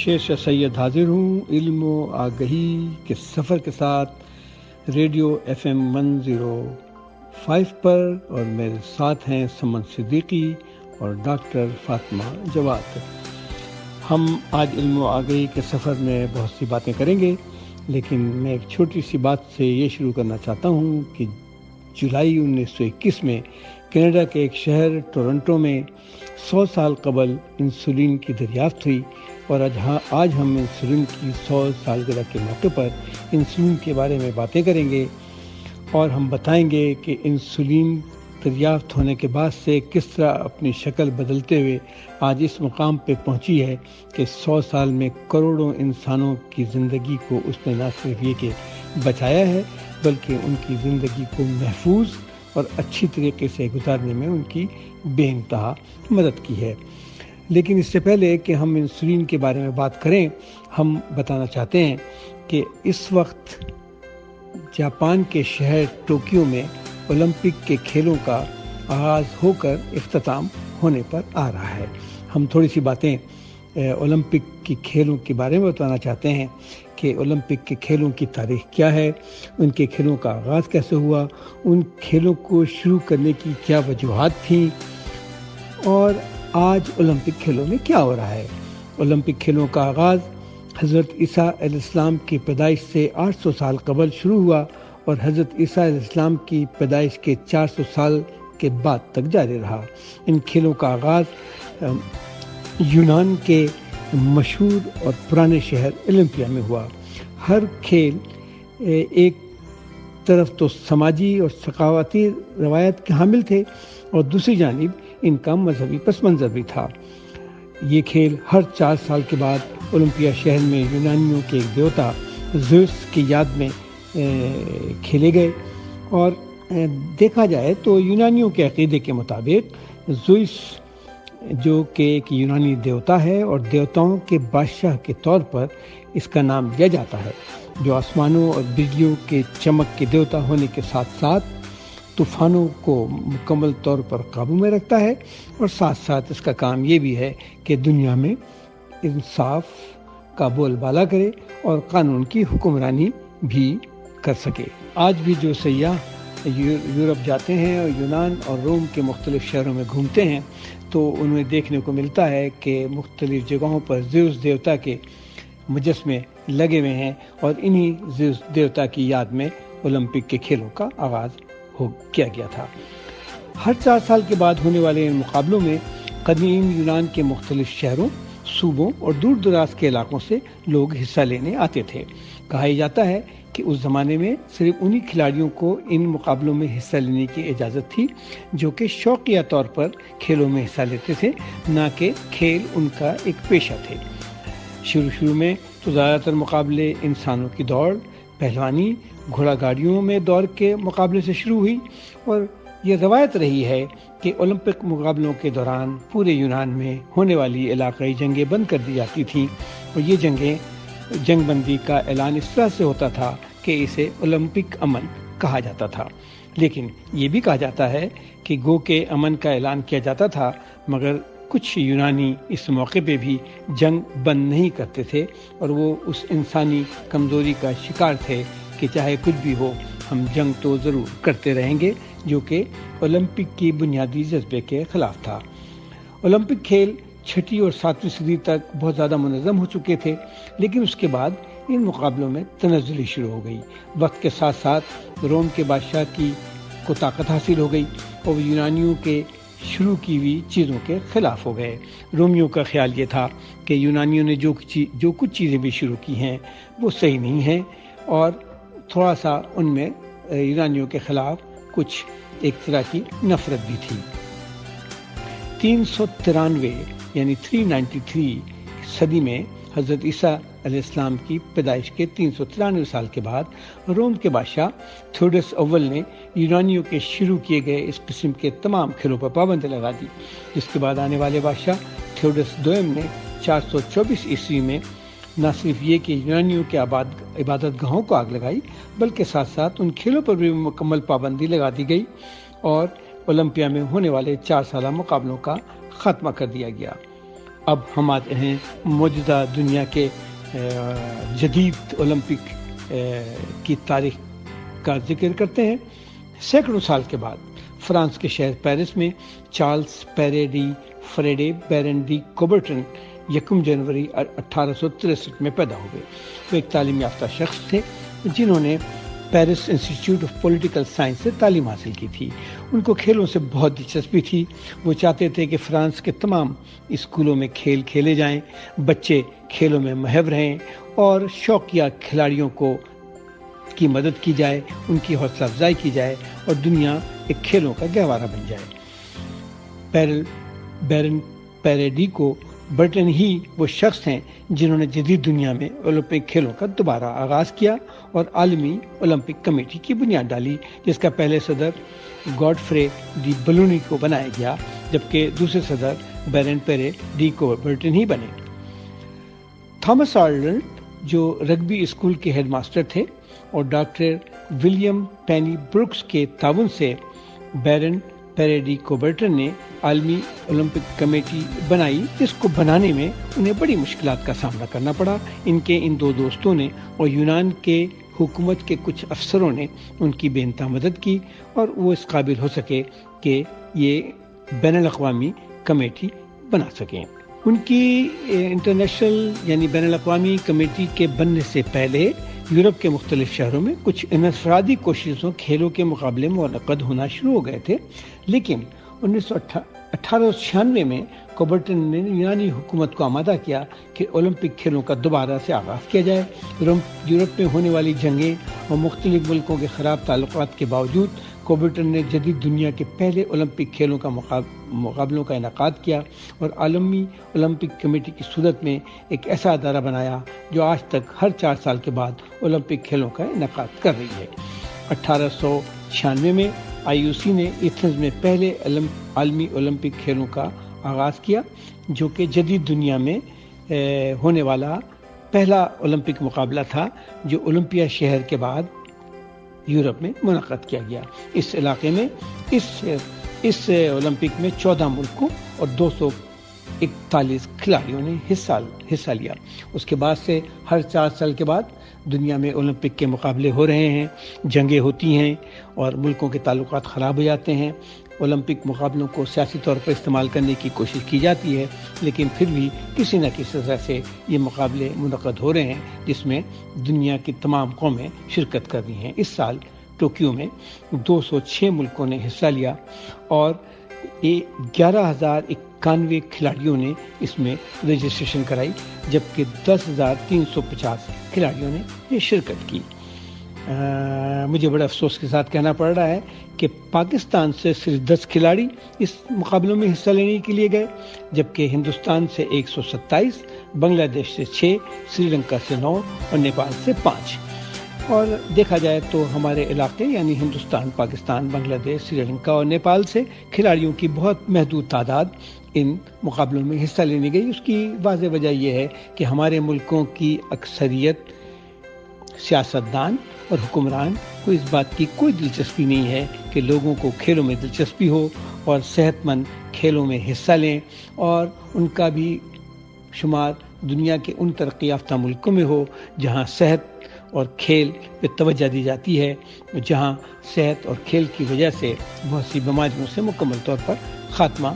شیر شاہ سید حاضر ہوں علم و آگہی کے سفر کے ساتھ ریڈیو FM 105 پر، اور میرے ساتھ ہیں سمن صدیقی اور ڈاکٹر فاطمہ جواد۔ ہم آج علم و آگہی کے سفر میں بہت سی باتیں کریں گے، لیکن میں ایک چھوٹی سی بات سے یہ شروع کرنا چاہتا ہوں کہ جولائی 1921 میں کینیڈا کے ایک شہر ٹورنٹو میں 100 سال قبل انسولین کی دریافت ہوئی، اور آج ہم انسولین کی 100 سالگرہ کے موقع پر انسولین کے بارے میں باتیں کریں گے، اور ہم بتائیں گے کہ انسولین دریافت ہونے کے بعد سے کس طرح اپنی شکل بدلتے ہوئے آج اس مقام پہ پہنچی ہے کہ 100 سال میں کروڑوں انسانوں کی زندگی کو اس نے نہ صرف یہ کہ بچایا ہے، بلکہ ان کی زندگی کو محفوظ اور اچھی طریقے سے گزارنے میں ان کی بے انتہا مدد کی ہے۔ لیکن اس سے پہلے کہ ہم انسولین کے بارے میں بات کریں، ہم بتانا چاہتے ہیں کہ اس وقت جاپان کے شہر ٹوکیو میں اولمپک کے کھیلوں کا آغاز ہو کر اختتام ہونے پر آ رہا ہے۔ ہم تھوڑی سی باتیں اولمپک کی کھیلوں کے بارے میں بتانا چاہتے ہیں کہ اولمپک کے کھیلوں کی تاریخ کیا ہے، ان کے کھیلوں کا آغاز کیسے ہوا، ان کھیلوں کو شروع کرنے کی کیا وجوہات تھیں، اور آج اولمپک کھیلوں میں کیا ہو رہا ہے۔ اولمپک کھیلوں کا آغاز حضرت عیسیٰ علیہ السلام کی پیدائش سے 800 سال قبل شروع ہوا، اور حضرت عیسیٰ علیہ السلام کی پیدائش کے 400 سال کے بعد تک جاری رہا۔ ان کھیلوں کا آغاز یونان کے مشہور اور پرانے شہر اولمپیا میں ہوا۔ ہر کھیل ایک طرف تو سماجی اور ثقافتی روایت کے حامل تھے، اور دوسری جانب ان کا مذہبی پس منظر بھی تھا۔ یہ کھیل ہر 4 سال کے بعد اولمپیا شہر میں یونانیوں کے ایک دیوتا زیوس کی یاد میں کھیلے گئے، اور دیکھا جائے تو یونانیوں کے عقیدے کے مطابق زیوس جو کہ ایک یونانی دیوتا ہے اور دیوتاؤں کے بادشاہ کے طور پر اس کا نام دیا جاتا ہے، جو آسمانوں اور بجلیوں کے چمک کے دیوتا ہونے کے ساتھ ساتھ طوفانوں کو مکمل طور پر قابو میں رکھتا ہے، اور ساتھ ساتھ اس کا کام یہ بھی ہے کہ دنیا میں انصاف کا بول بالا کرے اور قانون کی حکمرانی بھی کر سکے۔ آج بھی جو سیاح یورپ جاتے ہیں اور یونان اور روم کے مختلف شہروں میں گھومتے ہیں تو انہیں دیکھنے کو ملتا ہے کہ مختلف جگہوں پر زیوس دیوتا کے مجسمے لگے ہوئے ہیں، اور انہی زیوس دیوتا کی یاد میں اولمپک کے کھیلوں کا آغاز کیا گیا تھا۔ ہر 4 سال کے بعد ہونے والے ان مقابلوں میں قدیم یونان کے مختلف شہروں، صوبوں اور دور دراز کے علاقوں سے لوگ حصہ لینے آتے تھے۔ کہا جاتا ہے کہ اس زمانے میں صرف انہی کھلاڑیوں کو ان مقابلوں میں حصہ لینے کی اجازت تھی جو کہ شوقیہ طور پر کھیلوں میں حصہ لیتے تھے، نہ کہ کھیل ان کا ایک پیشہ تھے۔ شروع میں تو زیادہ تر مقابلے انسانوں کی دوڑ، پہلوانی، گھوڑا گاڑیوں میں دوڑ کے مقابلے سے شروع ہوئی، اور یہ روایت رہی ہے کہ اولمپک مقابلوں کے دوران پورے یونان میں ہونے والی علاقائی جنگیں بند کر دی جاتی تھیں، اور یہ جنگ بندی کا اعلان اس طرح سے ہوتا تھا کہ اسے اولمپک امن کہا جاتا تھا۔ لیکن یہ بھی کہا جاتا ہے کہ گو کے امن کا اعلان کیا جاتا تھا، مگر کچھ یونانی اس موقع پہ بھی جنگ بند نہیں کرتے تھے، اور وہ اس انسانی کمزوری کا شکار تھے کہ چاہے کچھ بھی ہو ہم جنگ تو ضرور کرتے رہیں گے، جو کہ اولمپک کی بنیادی جذبے کے خلاف تھا۔ اولمپک کھیل 6 اور 7ویں صدی تک بہت زیادہ منظم ہو چکے تھے، لیکن اس کے بعد ان مقابلوں میں تنزلی شروع ہو گئی۔ وقت کے ساتھ ساتھ روم کے بادشاہ کو طاقت حاصل ہو گئی، اور وہ یونانیوں کے شروع کی ہوئی چیزوں کے خلاف ہو گئے۔ رومیوں کا خیال یہ تھا کہ یونانیوں نے جو کچھ چیزیں بھی شروع کی ہیں وہ صحیح نہیں ہیں، اور تھوڑا سا ان میں یونانیوں کے خلاف کچھ ایک طرح کی نفرت بھی تھی۔ 393 یعنی 393 صدی میں حضرت عیسیٰ علیہ السلام کی پیدائش کے 393 سال کے بعد روم کے بادشاہ تھیوڈس اول نے یونانیوں کے شروع کیے گئے اس قسم کے تمام کھیلوں پر پابندی لگا دی، جس کے بعد آنے والے بادشاہ تھیوڈس دوم نے 424 عیسوی میں نہ صرف یہ کہ یونانیوں کے عبادت گاہوں کو آگ لگائی، بلکہ ساتھ ساتھ ان کھیلوں پر بھی مکمل پابندی لگا دی گئی، اور اولمپیا میں ہونے والے 4 سالہ مقابلوں کا خاتمہ کر دیا گیا۔ اب ہم آتے ہیں موجودہ دنیا کے جدید اولمپک کی تاریخ کا ذکر کرتے ہیں۔ سینکڑوں سال کے بعد فرانس کے شہر پیرس میں چارلز پیرے ڈی فریڈے بیرن ڈی کوبرٹن 1 جنوری 1863 میں پیدا ہوئے۔ وہ ایک تعلیم یافتہ شخص تھے جنہوں نے Paris institute of political science سے تعلیم حاصل کی تھی۔ ان کو کھیلوں سے بہت دلچسپی تھی۔ وہ چاہتے تھے کہ فرانس کے تمام اسکولوں میں کھیل کھیلے جائیں، بچے کھیلوں میں ماہر رہیں اور شوقیہ کھلاڑیوں کی مدد کی جائے، ان کی حوصلہ افزائی کی جائے اور دنیا ایک کھیلوں کا گہوارہ بن جائے۔ بیرن پیریڈی کو برٹن ہی وہ شخص ہیں جنہوں نے جدید دنیا میں اولمپک کھیلوں کا دوبارہ آغاز کیا اور عالمی اولمپک کمیٹی کی بنیاد ڈالی، جس کا پہلے صدر گاڈفرے ڈی بلونی کو بنایا گیا، جبکہ دوسرے صدر بیرن پیرے ڈی کوبرٹن ہی بنے۔ تھامس آرلنڈ جو رگبی اسکول کے ہیڈ ماسٹر تھے اور ڈاکٹر ولیم پینی بروکس کے تعاون سے بیرن پیرے ڈی کوبرٹن نے عالمی اولمپک کمیٹی بنائی، جس کو بنانے میں انہیں بڑی مشکلات کا سامنا کرنا پڑا۔ ان دو دوستوں نے اور یونان کے حکومت کے کچھ افسروں نے ان کی بے انتہا مدد کی اور وہ اس قابل ہو سکے کہ یہ بین الاقوامی کمیٹی بنا سکیں۔ ان کی انٹرنیشنل یعنی بین الاقوامی کمیٹی کے بننے سے پہلے یورپ کے مختلف شہروں میں کچھ انفرادی کوششوں کھیلوں کے مقابلے منعقد ہونا شروع ہو گئے تھے، لیکن 1896 میں کوبرٹن نے یونانی حکومت کو آمادہ کیا کہ اولمپک کھیلوں کا دوبارہ سے آغاز کیا جائے۔ یورپ میں ہونے والی جنگیں اور مختلف ملکوں کے خراب تعلقات کے باوجود کوبرٹن نے جدید دنیا کے پہلے اولمپک کھیلوں کا مقابلوں کا انعقاد کیا اور عالمی اولمپک کمیٹی کی صورت میں ایک ایسا ادارہ بنایا جو آج تک ہر 4 سال کے بعد اولمپک کھیلوں کا انعقاد کر رہی ہے۔ 1896 میں IOC نے ایتھنز میں پہلے عالمی اولمپک کھیلوں کا آغاز کیا، جو کہ جدید دنیا میں ہونے والا پہلا اولمپک مقابلہ تھا جو اولمپیا شہر کے بعد یورپ میں منعقد کیا گیا۔ اس علاقے میں اس اولمپک میں 14 ملکوں اور 241 کھلاڑیوں نے حصہ لیا۔ اس کے بعد سے ہر 4 سال کے بعد دنیا میں اولمپک کے مقابلے ہو رہے ہیں، جنگیں ہوتی ہیں اور ملکوں کے تعلقات خراب ہو جاتے ہیں۔ اولمپک مقابلوں کو سیاسی طور پر استعمال کرنے کی کوشش کی جاتی ہے، لیکن پھر بھی کسی نہ کسی طرح سے یہ مقابلے منعقد ہو رہے ہیں جس میں دنیا کی تمام قومیں شرکت کر رہی ہیں۔ اس سال ٹوکیو میں 206 ملکوں نے حصہ لیا اور 11,091 کھلاڑیوں نے اس میں رجسٹریشن کرائی، جبکہ 10,350 کھلاڑیوں نے یہ شرکت کی۔ مجھے بڑے افسوس کے ساتھ کہنا پڑ رہا ہے کہ پاکستان سے صرف 10 کھلاڑی اس مقابلوں میں حصہ لینے کے لیے گئے، جبکہ ہندوستان سے 127، بنگلہ دیش سے 6، سری لنکا سے 9 اور نیپال سے 5۔ اور دیکھا جائے تو ہمارے علاقے یعنی ہندوستان، پاکستان، بنگلہ دیش، سری لنکا اور نیپال سے کھلاڑیوں کی بہت محدود تعداد ان مقابلوں میں حصہ لینے گئی۔ اس کی واضح وجہ یہ ہے کہ ہمارے ملکوں کی اکثریت سیاستدان اور حکمران کو اس بات کی کوئی دلچسپی نہیں ہے کہ لوگوں کو کھیلوں میں دلچسپی ہو اور صحت مند کھیلوں میں حصہ لیں، اور ان کا بھی شمار دنیا کے ان ترقی یافتہ ملکوں میں ہو جہاں صحت اور کھیل پہ توجہ دی جاتی ہے، جہاں صحت اور کھیل کی وجہ سے بہت سی بیماریوں سے مکمل طور پر خاتمہ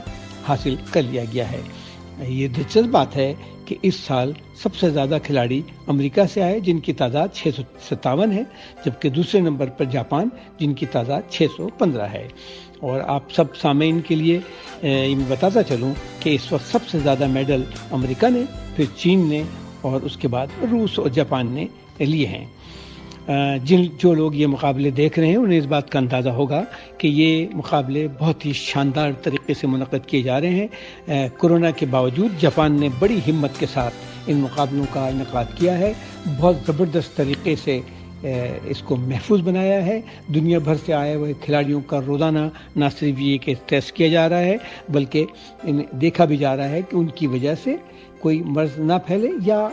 حاصل کر لیا گیا ہے۔ یہ دلچسپ بات ہے کہ اس سال سب سے زیادہ کھلاڑی امریکہ سے آئے جن کی تعداد 657 ہے، جبکہ دوسرے نمبر پر جاپان جن کی تعداد 615 ہے۔ اور آپ سب سامعین کے لیے یہ بتاتا چلوں کہ اس وقت سب سے زیادہ میڈل امریکہ نے، پھر چین نے اور اس کے بعد روس اور جاپان نے لیے ہیں۔ جو لوگ یہ مقابلے دیکھ رہے ہیں انہیں اس بات کا اندازہ ہوگا کہ یہ مقابلے بہت ہی شاندار طریقے سے منعقد کیے جا رہے ہیں۔ کورونا کے باوجود جاپان نے بڑی ہمت کے ساتھ ان مقابلوں کا انعقاد کیا ہے، بہت زبردست طریقے سے اس کو محفوظ بنایا ہے۔ دنیا بھر سے آئے ہوئے کھلاڑیوں کا روزانہ نہ صرف یہ کہ ٹیسٹ کیا جا رہا ہے، بلکہ دیکھا بھی جا رہا ہے کہ ان کی وجہ سے کوئی مرض نہ پھیلے یا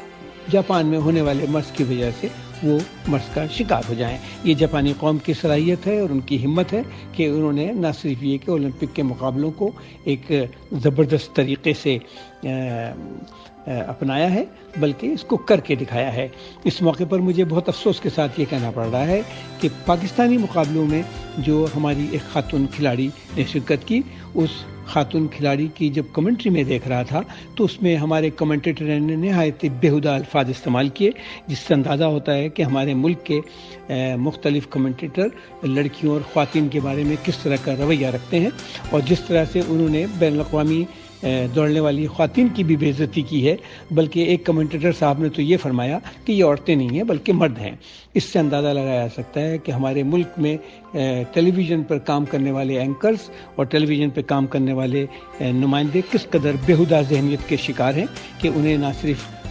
جاپان میں ہونے والے مرض کی وجہ سے وہ مرض کا شکار ہو جائیں. یہ جاپانی قوم کی صلاحیت ہے اور ان کی ہمت ہے کہ انہوں نے نہ صرف یہ کہ اولمپک کے مقابلوں کو ایک زبردست طریقے سے اپنایا ہے بلکہ اس کو کر کے دکھایا ہے. اس موقع پر مجھے بہت افسوس کے ساتھ یہ کہنا پڑ رہا ہے کہ پاکستانی مقابلوں میں جو ہماری ایک خاتون کھلاڑی نے شرکت کی، اس خاتون کھلاڑی کی جب کمنٹری میں دیکھ رہا تھا تو اس میں ہمارے کمنٹیٹر نے نہایت بےہودہ الفاظ استعمال کیے، جس سے اندازہ ہوتا ہے کہ ہمارے ملک کے مختلف کمنٹیٹر لڑکیوں اور خواتین کے بارے میں کس طرح کا رویہ رکھتے ہیں، اور جس طرح سے انہوں نے بین الاقوامی دوڑنے والی خواتین کی بھی بے عزتی کی ہے. بلکہ ایک کمنٹیٹر صاحب نے تو یہ فرمایا کہ یہ عورتیں نہیں ہیں بلکہ مرد ہیں. اس سے اندازہ لگایا جا سکتا ہے کہ ہمارے ملک میں ٹیلی ویژن پر کام کرنے والے اینکرز اور ٹیلی ویژن پہ کام کرنے والے نمائندے کس قدر بےہودہ ذہنیت کے شکار ہیں کہ انہیں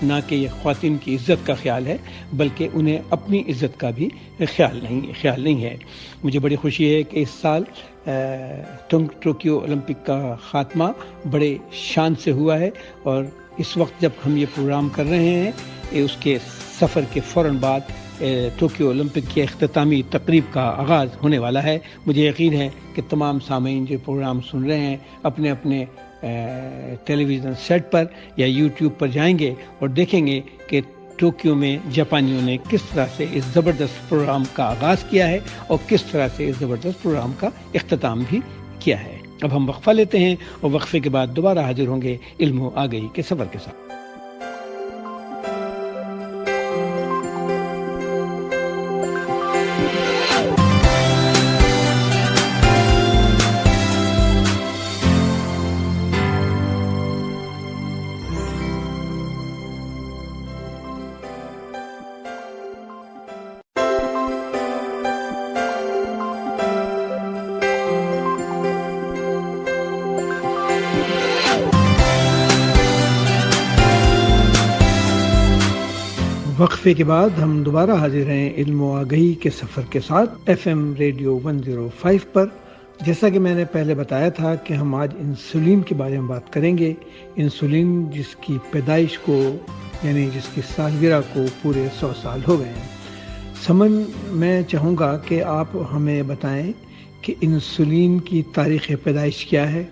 نہ کہ یہ خواتین کی عزت کا خیال ہے بلکہ انہیں اپنی عزت کا بھی خیال نہیں ہے. مجھے بڑی خوشی ہے کہ اس سال ٹوکیو اولمپک کا خاتمہ بڑے شان سے ہوا ہے، اور اس وقت جب ہم یہ پروگرام کر رہے ہیں اس کے سفر کے فوراً بعد ٹوکیو اولمپک کی اختتامی تقریب کا آغاز ہونے والا ہے. مجھے یقین ہے کہ تمام سامعین جو پروگرام سن رہے ہیں اپنے اپنے ٹیلی ویژن سیٹ پر یا یوٹیوب پر جائیں گے اور دیکھیں گے کہ ٹوکیو میں جاپانیوں نے کس طرح سے اس زبردست پروگرام کا آغاز کیا ہے اور کس طرح سے اس زبردست پروگرام کا اختتام بھی کیا ہے. اب ہم وقفہ لیتے ہیں اور وقفے کے بعد دوبارہ حاضر ہوں گے علم و آگہی کے سفر کے ساتھ. وقفے کے بعد ہم دوبارہ حاضر ہیں علم و آگہی کے سفر کے ساتھ FM ریڈیو 105 پر. جیسا کہ میں نے پہلے بتایا تھا کہ ہم آج انسولین کے بارے میں بات کریں گے. انسولین جس کی پیدائش کو یعنی جس کی سالگرہ کو پورے 100 سال ہو گئے ہیں. سمن، میں چاہوں گا کہ آپ ہمیں بتائیں کہ انسولین کی تاریخ پیدائش کیا ہے،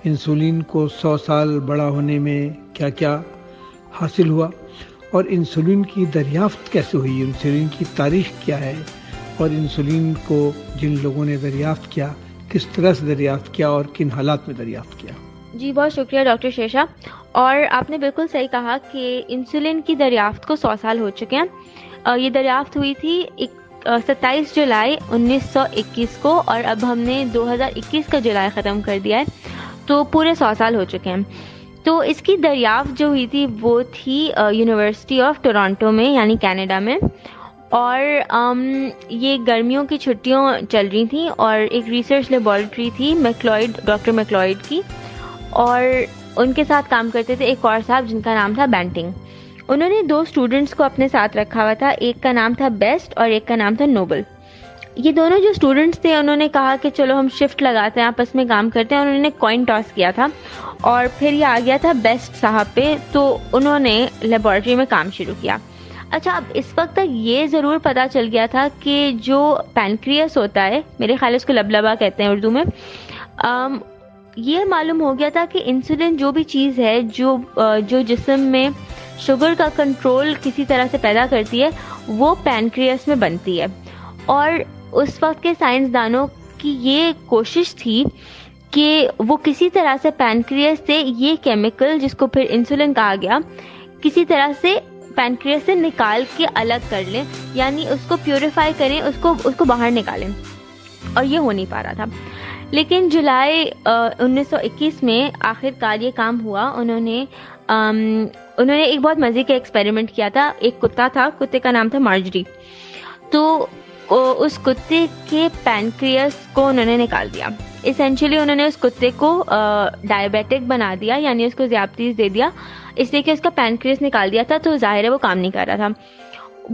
انسولین کو 100 سال بڑا ہونے میں کیا کیا حاصل ہوا، اور انسولین کی دریافت کیسے ہوئی، انسولین کی تاریخ کیا ہے، اور انسولین کو جن لوگوں نے دریافت کیا کس طرح سے دریافت کیا اور کن حالات میں دریافت کیا. جی بہت شکریہ ڈاکٹر شیشا. اور آپ نے بالکل صحیح کہا کہ انسولین کی دریافت کو 100 سال ہو چکے ہیں. یہ دریافت ہوئی تھی 27 جولائی 1921 کو، اور اب ہم نے 2021 کا جولائی ختم کر دیا ہے، تو پورے 100 سال ہو چکے ہیں. تو اس کی دریافت جو ہوئی تھی وہ تھی یونیورسٹی آف ٹورانٹو میں یعنی کینیڈا میں، اور یہ گرمیوں کی چھٹیوں چل رہی تھیں، اور ایک ریسرچ لیبارٹری تھی ڈاکٹر میکلوئڈ کی، اور ان کے ساتھ کام کرتے تھے ایک اور صاحب جن کا نام تھا بینٹنگ. انہوں نے 2 اسٹوڈنٹس کو اپنے ساتھ رکھا ہوا تھا، ایک کا نام تھا بیسٹ اور ایک کا نام تھا نوبل. یہ دونوں جو اسٹوڈنٹس تھے انہوں نے کہا کہ چلو ہم شفٹ لگاتے ہیں، آپس میں کام کرتے ہیں، اور انہوں نے کوائن ٹاس کیا تھا اور پھر یہ آ گیا تھا بیسٹ صاحب پہ، تو انہوں نے لیبارٹری میں کام شروع کیا. اچھا، اب اس وقت تک یہ ضرور پتہ چل گیا تھا کہ جو پینکریاس ہوتا ہے، میرے خیال اس کو لبلبا کہتے ہیں اردو میں، یہ معلوم ہو گیا تھا کہ انسولین جو بھی چیز ہے جو جسم میں شوگر کا کنٹرول کسی طرح سے پیدا کرتی ہے وہ پینکریاس میں بنتی ہے. اور اس وقت کے سائنسدانوں کی یہ کوشش تھی کہ وہ کسی طرح سے پینکریاس سے یہ کیمیکل جس کو پھر انسولین کہا گیا کسی طرح سے پینکریاس سے نکال کے الگ کر لیں، یعنی اس کو پیوریفائی کریں، اس کو باہر نکالیں، اور یہ ہو نہیں پا رہا تھا. لیکن جولائی 1921 میں آخر کار یہ کام ہوا. انہوں نے ایک بہت مزے کا ایکسپیریمنٹ کیا تھا. ایک کتا تھا، کتے کا نام تھا مارجری. تو اس کتے کے پینکریاس کو انہوں نے نکال دیا. اسینشلی انہوں نے اس کتے کو ڈائبیٹک بنا دیا، یعنی اس کو ذیابطیس دے دیا، اس لیے کہ اس کا پینکریاس نکال دیا تھا تو ظاہر ہے وہ کام نہیں کر رہا تھا.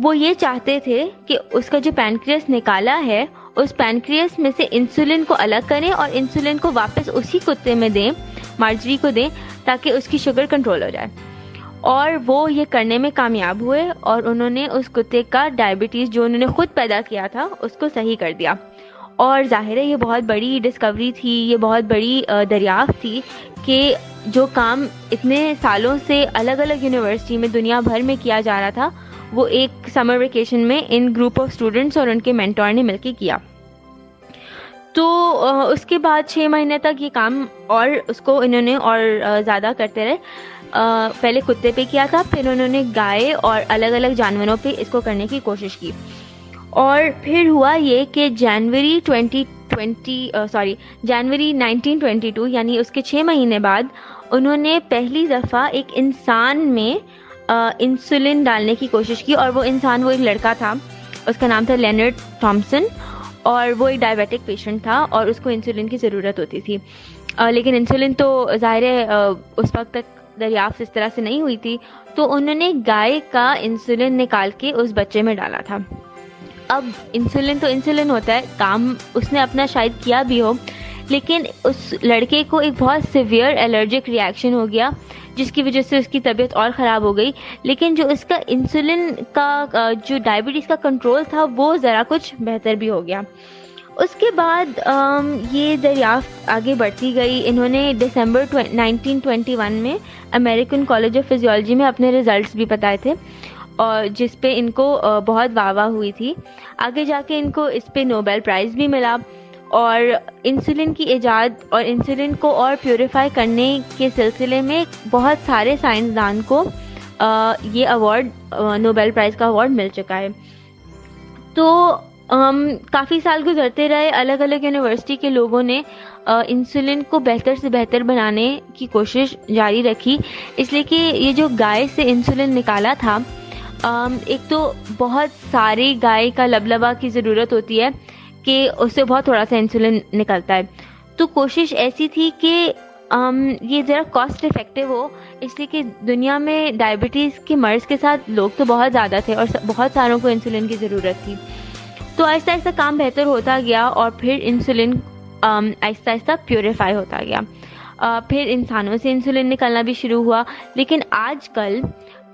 وہ یہ چاہتے تھے کہ اس کا جو پینکریاس نکالا ہے اس پینکریاس میں سے انسولین کو الگ کریں اور انسولین کو واپس اسی کتے میں دیں، مارجری کو دیں، تاکہ اس کی شوگر کنٹرول ہو جائے. اور وہ یہ کرنے میں کامیاب ہوئے اور انہوں نے اس کتے کا ڈائبٹیز جو انہوں نے خود پیدا کیا تھا اس کو صحیح کر دیا. اور ظاہر ہے یہ بہت بڑی ڈسکوری تھی, یہ بہت بڑی دریافت تھی کہ جو کام اتنے سالوں سے الگ الگ یونیورسٹی میں دنیا بھر میں کیا جا رہا تھا وہ ایک سمر ویکیشن میں ان گروپ آف اسٹوڈنٹس اور ان کے مینٹور نے مل کے کیا. تو اس کے بعد 6 مہینے تک یہ کام اور اس کو انہوں نے اور زیادہ کرتے رہے. پہلے کتے پہ کیا تھا, پھر انہوں نے گائے اور الگ الگ جانوروں پہ اس کو کرنے کی کوشش کی. اور پھر ہوا یہ کہ جنوری 1922 یعنی اس کے 6 مہینے بعد انہوں نے پہلی دفعہ ایک انسان میں انسولین ڈالنے کی کوشش کی. اور وہ انسان وہ ایک لڑکا تھا, اس کا نام تھا لینارڈ تھامسن, اور وہ ایک ڈائبیٹک پیشنٹ تھا اور اس کو انسولین کی ضرورت ہوتی تھی. لیکن انسولین تو ظاہر ہے اس وقت تک دریافت اس طرح سے نہیں ہوئی تھی, تو انہوں نے گائے کا انسولین نکال کے اس بچے میں ڈالا تھا. اب انسولین تو انسولین ہوتا ہے, کام اس نے اپنا شاید کیا بھی ہو, لیکن اس لڑکے کو ایک بہت سیویئر الرجک ری ایکشن ہو گیا جس کی وجہ سے اس کی طبیعت اور خراب ہو گئی. لیکن جو اس کا انسولین کا جو ڈائبٹیز کا کنٹرول تھا وہ ذرا کچھ بہتر بھی ہو گیا. اس کے بعد یہ دریافت آگے بڑھتی گئی. انہوں نے دسمبر 1921 میں امریکن کالج آف فزیولوجی میں اپنے ریزلٹس بھی بتائے تھے, اور جس پہ ان کو بہت واہ واہ ہوئی تھی. آگے جا کے ان کو اس پہ نوبل پرائز بھی ملا, اور انسولین کی ایجاد اور انسولین کو اور پیوریفائی کرنے کے سلسلے میں بہت سارے سائنسدان کو یہ ایوارڈ, نوبل پرائز کا ایوارڈ مل چکا ہے. تو کافی سال گزرتے رہے, الگ الگ یونیورسٹی کے لوگوں نے انسولین کو بہتر سے بہتر بنانے کی کوشش جاری رکھی, اس لیے کہ یہ جو گائے سے انسولین نکالا تھا, ایک تو بہت ساری گائے کا لبلبا کی ضرورت ہوتی ہے کہ اس سے بہت تھوڑا سا انسولین نکلتا ہے. تو کوشش ایسی تھی کہ یہ ذرا کاسٹ افیکٹو ہو, اس لیے کہ دنیا میں ڈائبٹیز کے مرض کے ساتھ لوگ تو بہت زیادہ تھے اور بہت ساروں کو انسولین کی ضرورت تھی. تو آہستہ آہستہ کام بہتر ہوتا گیا اور پھر انسولین آہستہ آہستہ پیوریفائی ہوتا گیا. پھر انسانوں سے انسولین نکلنا بھی شروع ہوا. لیکن آج کل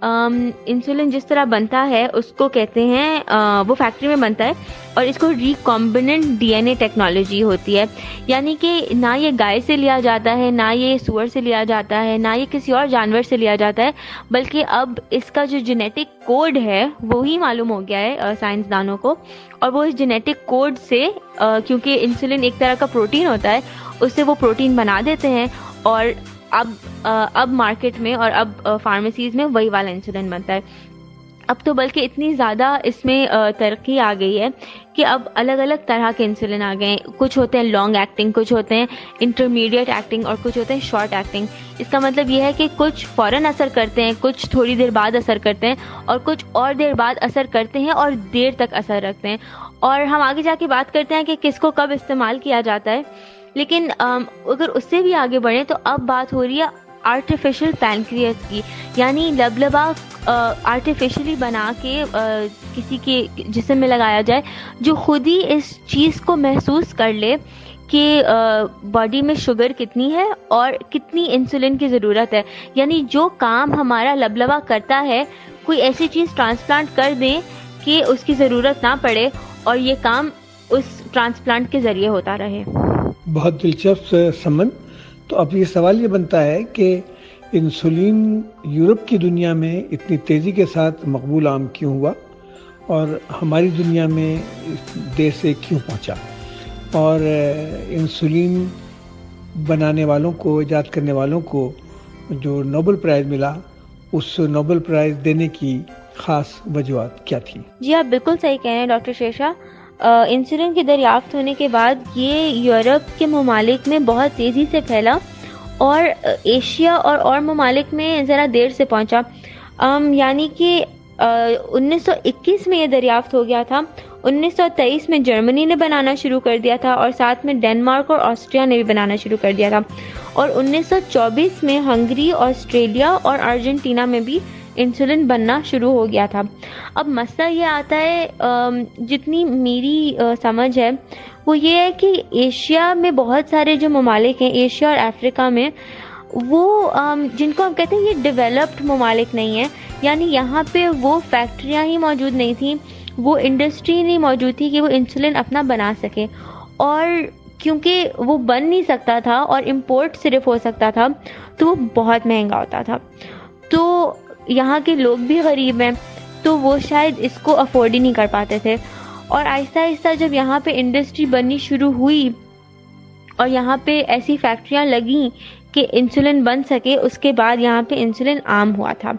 انسولین جس طرح بنتا ہے اس کو کہتے ہیں وہ فیکٹری میں بنتا ہے, اور اس کو ریکمبیننٹ ڈی این اے ٹیکنالوجی ہوتی ہے. یعنی کہ نہ یہ گائے سے لیا جاتا ہے, نہ یہ سور سے لیا جاتا ہے, نہ یہ کسی اور جانور سے لیا جاتا ہے, بلکہ اب اس کا جو جینیٹک کوڈ ہے وہی معلوم ہو گیا ہے سائنسدانوں کو. اور وہ اس جینیٹک کوڈ سے, کیونکہ انسولین ایک طرح کا پروٹین ہوتا ہے, اس سے وہ پروٹین بنا دیتے ہیں, اور اب مارکیٹ میں اور اب فارمیسیز میں وہی والا انسولین بنتا ہے. اب تو بلکہ اتنی زیادہ اس میں ترقی آ گئی ہے کہ اب الگ الگ طرح کے انسولین آ گئے ہیں. کچھ ہوتے ہیں لانگ ایکٹنگ, کچھ ہوتے ہیں انٹرمیڈیٹ ایکٹنگ, اور کچھ ہوتے ہیں شارٹ ایکٹنگ. اس کا مطلب یہ ہے کہ کچھ فوراً اثر کرتے ہیں, کچھ تھوڑی دیر بعد اثر کرتے ہیں, اور کچھ اور دیر بعد اثر کرتے ہیں اور دیر تک اثر رکھتے ہیں. اور ہم آگے جا کے بات کرتے ہیں کہ کس کو کب استعمال کیا جاتا ہے. لیکن اگر اس سے بھی آگے بڑھیں تو اب بات ہو رہی ہے آرٹیفیشل پینکریاس کی, یعنی لبلبا آرٹیفیشلی بنا کے کسی کے جسم میں لگایا جائے جو خود ہی اس چیز کو محسوس کر لے کہ باڈی میں شوگر کتنی ہے اور کتنی انسولین کی ضرورت ہے. یعنی جو کام ہمارا لبلبا کرتا ہے کوئی ایسی چیز ٹرانسپلانٹ کر دیں کہ اس کی ضرورت نہ پڑے, اور یہ کام اس ٹرانسپلانٹ کے ذریعے ہوتا رہے. بہت دلچسپ سمن. تو اب یہ سوال یہ بنتا ہے کہ انسولین یورپ کی دنیا میں اتنی تیزی کے ساتھ مقبول عام کیوں ہوا, اور ہماری دنیا میں دیر سے کیوں پہنچا, اور انسولین بنانے والوں کو, ایجاد کرنے والوں کو جو نوبل پرائز ملا, اس نوبل پرائز دینے کی خاص وجوہات کیا تھی؟ جی آپ بالکل صحیح کہہ رہے ہیں ڈاکٹر شیشا. انسولین کی دریافت ہونے کے بعد یہ یورپ کے ممالک میں بہت تیزی سے پھیلا, اور ایشیا اور ممالک میں ذرا دیر سے پہنچا. یعنی کہ 1921 میں یہ دریافت ہو گیا تھا. 1923 میں جرمنی نے بنانا شروع کر دیا تھا, اور ساتھ میں ڈنمارک اور آسٹریا نے بھی بنانا شروع کر دیا تھا. اور 1924 میں ہنگری, آسٹریلیا اور ارجنٹینا میں بھی انسولین بننا شروع ہو گیا تھا. اب مسئلہ یہ آتا ہے, جتنی میری سمجھ ہے وہ یہ ہے کہ ایشیا میں بہت سارے جو ممالک ہیں, ایشیا اور افریقہ میں, وہ جن کو ہم کہتے ہیں یہ ڈیولپڈ ممالک نہیں ہیں، یعنی یہاں پہ وہ فیکٹریاں ہی موجود نہیں تھیں، وہ انڈسٹری نہیں موجود تھی کہ وہ انسولن اپنا بنا سکے، اور کیونکہ وہ بن نہیں سکتا تھا اور امپورٹ صرف ہو سکتا تھا تو وہ بہت مہنگا ہوتا تھا، تو یہاں کے لوگ بھی غریب ہیں تو وہ شاید اس کو افورڈ ہی نہیں کر پاتے تھے، اور آہستہ آہستہ جب یہاں پہ انڈسٹری بننی شروع ہوئی اور یہاں پہ ایسی فیکٹریاں لگیں کہ انسولن بن سکے، اس کے بعد یہاں پہ انسولن عام ہوا تھا۔